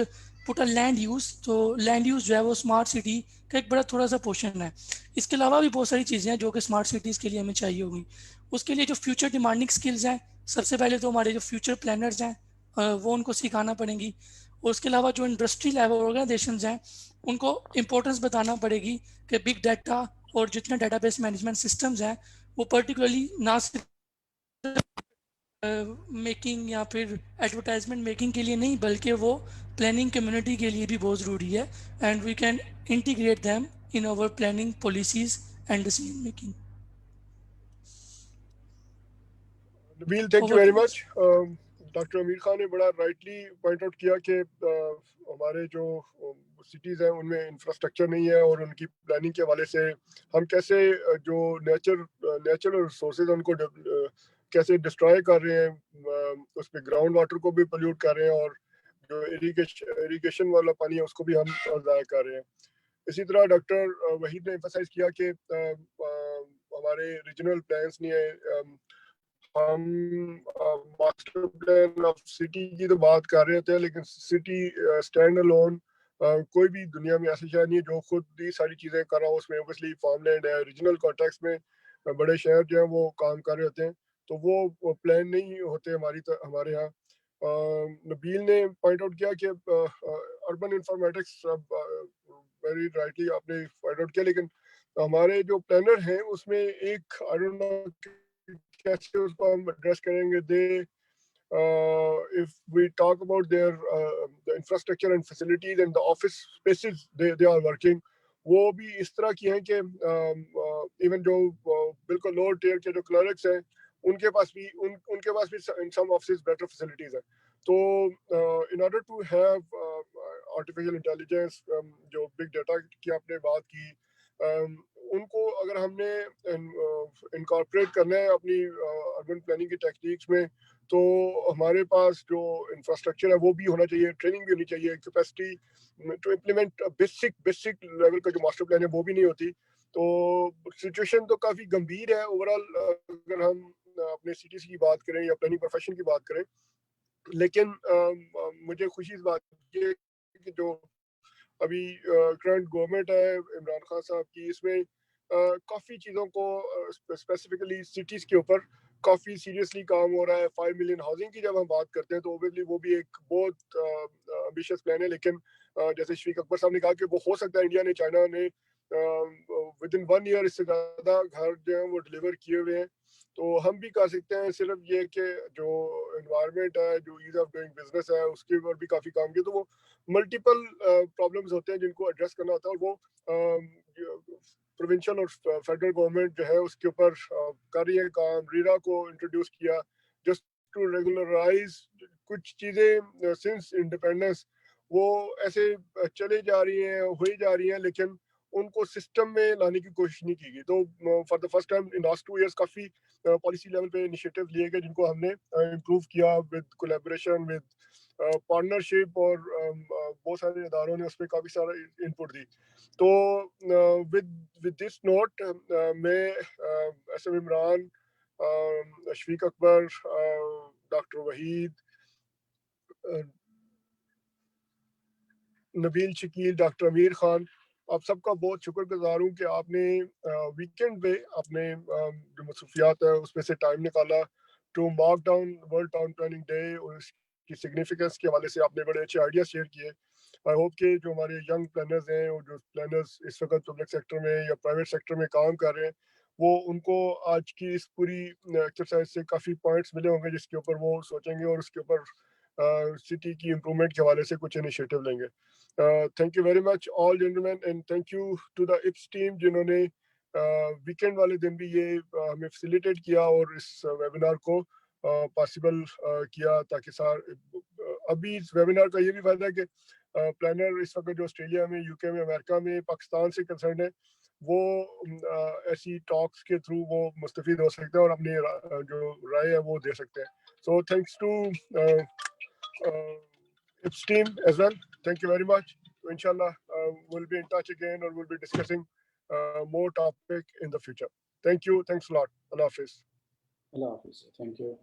put a land use, तो लैंड यूज़ जो है वो स्मार्ट सिटी का एक बड़ा थोड़ा सा पोर्शन है. इसके अलावा भी बहुत सारी चीज़ें हैं जो कि स्मार्ट सिटीज़ के लिए हमें चाहिए होगी. उसके लिए जो फ्यूचर डिमांडिंग स्किल्स हैं, सबसे पहले तो हमारे जो फ्यूचर प्लानर्स हैं वो उनको सिखाना पड़ेंगी. और उसके अलावा जो इंडस्ट्री लेवल ऑर्गेनाइजेशंस हैं उनको इम्पोर्टेंस बताना पड़ेगी कि बिग डाटा और जितने डाटाबेस मैनेजमेंट सिस्टम्स हैं वो पर्टिकुलरली ना सिर्फ मेकिंग या फिर एडवर्टाइजमेंट मेकिंग के लिए नहीं, बल्कि वो प्लानिंग कम्युनिटी के लिए भी बहुत ज़रूरी है. And we can integrate them in our planning policies and decision making. Nabil, thank you very much. Doctor Amir Khan ने बड़ा राइटली पॉइंट आउट किया कि हमारे जो सिटीज़ हैं उनमें इंफ्रास्ट्रक्चर नहीं है, और उनकी प्लानिंग के हवाले से हम कैसे जो नेचुरल रिसोर्सेज उनको कैसे डिस्ट्रॉय कर रहे हैं, उस पर ग्राउंड वाटर को भी पोल्यूट कर रहे हैं, और جو اریگیشن والا پانی ہے اس کو بھی ہم ضائع کر رہے ہیں. اسی طرح ڈاکٹر وحید نے ایمفسائز کیا کہ ہمارے ریجنل پلانس نہیں ہے. ہم ماسٹر پلان آف سٹی کی تو بات کر رہے ہوتے ہیں, لیکن سٹی اسٹینڈ الون کوئی بھی دنیا میں ایسی شہر نہیں ہے جو خود ہی ساری چیزیں کر رہا ہو. اس میں اوبیسلی فارم لینڈ ہے. ریجنل کانٹیکس میں بڑے شہر جو ہیں وہ کام کر رہے ہوتے ہیں, تو وہ پلان نہیں ہوتے ہمارے یہاں. نبیل نے پوائنٹ آؤٹ کیا کہ اربن انفارمیٹکس ویری رائٹلی آپ نے پوائنٹ آؤٹ کیا, لیکن ہمارے جو پلانر ہیں اس میں ایک آئی ڈونٹ نو کیسے اس کو ہم ایڈریس کریں گے. دے if we talk about their the infrastructure and facilities and the office spaces they are working, وہ بھی اس طرح کی ہیں کہ ایون جو بالکل لوور ٹیئر کے جو کلرکس ہیں ان کے پاس بھی in some offices better facilities ہیں. تو in order to have artificial intelligence, جو big data کی آپ نے بات کی, ان کو اگر ہم نے انکارپوریٹ کرنا ہے اپنی اربن پلاننگ کی ٹیکنیکس میں, تو ہمارے پاس جو انفراسٹرکچر ہے وہ بھی ہونا چاہیے, ٹریننگ بھی ہونی چاہیے. Capacity to implement basic level کا جو ماسٹر پلان ہے وہ بھی نہیں ہوتی. تو سچویشن تو کافی گمبھیر ہے اوور آل اگر ہم اپنے سٹیز کی بات کریں یا پلاننگ پروفیشن کی بات کریں. لیکن مجھے خوشی اس بات کی کہ جو ابھی کرنٹ گورنمنٹ ہے عمران خان صاحب کی, اس میں کافی چیزوں کو اسپیسیفکلی سٹیز کے اوپر کافی سیریسلی کام ہو رہا ہے. 5 ملین ہاؤسنگ کی جب ہم بات کرتے ہیں تو اوبیسلی وہ بھی ایک بہت امبیشیس پلان ہے, لیکن جیسے شفیق اکبر صاحب نے کہا کہ وہ ہو سکتا ہے انڈیا نے, چائنا نے ود ان 1 ایئر اس سے زیادہ گھر جو ہیں وہ ڈلیور کیے ہوئے ہیں. تو ہم بھی کر سکتے ہیں. صرف یہ کہ جو انوائرمنٹ ہے, جو ایز آف ڈوئنگ بزنس ہے, اس کے اوپر بھی کافی کام کیا. تو وہ ملٹیپل پرابلمس ہوتے ہیں جن کو ایڈریس کرنا ہوتا ہے, اور وہ پروونشل اور فیڈرل گورنمنٹ جو ہے اس کے اوپر کر رہی ہے کام. ریرا کو انٹروڈیوس کیا جسٹ ٹو ریگولرائز کچھ چیزیں سنس انڈیپینڈنس, وہ ایسے چلے جا رہی ہیں, ہوئی جا رہی ہیں, لیکن ان کو سسٹم میں لانے کی کوشش نہیں کی گئی. تو for the first time in last 2 years coffee policy level پہ انیشیٹو لیے گئے جن کو ہم نے امپروو کیا ود کولیبریشن ود پارٹنرشپ, اور بہت سارے اداروں نے اس پہ کافی سارا انپٹ دی. تو ود دس نوٹ میں ایس ایم عمران, شفیق اکبر, ڈاکٹر وحید, نبیل شکیل, ڈاکٹر امیر خان, آپ سب کا بہت شکر گزار ہوں کہ آپ نے ویکینڈ پہ اپنے جو مصروفیات ہے اس میں سے ٹائم نکالا to mark down world town planning day, اور اس کی سگنیفیکینس کے حوالے سے آپ نے بڑے اچھے آئیڈیاز شیئر کیے. آئی ہوپ کہ جو ہمارے ینگ پلانرز ہیں اور جو پلانرز اس وقت پبلک سیکٹر میں یا پرائیویٹ سیکٹر میں کام کر رہے ہیں, وہ ان کو آج کی اس پوری ایکسرسائز سے کافی پوائنٹس ملے ہوں گے جس کے اوپر وہ سوچیں گے اور اس کے اوپر سٹی کی امپرومنٹ کے حوالے سے کچھ انیشیٹو لیں گے. Thank you very much all gentlemen, and thank you to the ops team جنہوں نے ویکینڈ والے دن بھی یہ ہمیں فیسیلیٹیٹ کیا اور اس ویبینار کو پاسبل کیا, تاکہ ابھی اس ویبینار کا یہ بھی فائدہ ہے کہ پلانر اس وقت جو آسٹریلیا میں, یو کے میں, امریکہ میں, پاکستان سے کنسرن ہے, وہ ایسی ٹاکس کے تھرو وہ مستفید ہو سکتے ہیں اور اپنی جو رائے ہے وہ دے سکتے ہیں. So thanks to its team as well. Thank you very much. So inshallah, we'll be in touch again, or we'll be discussing more topic in the future. Thank you. Thanks a lot. Allah Hafiz. Allah Hafiz. Thank you.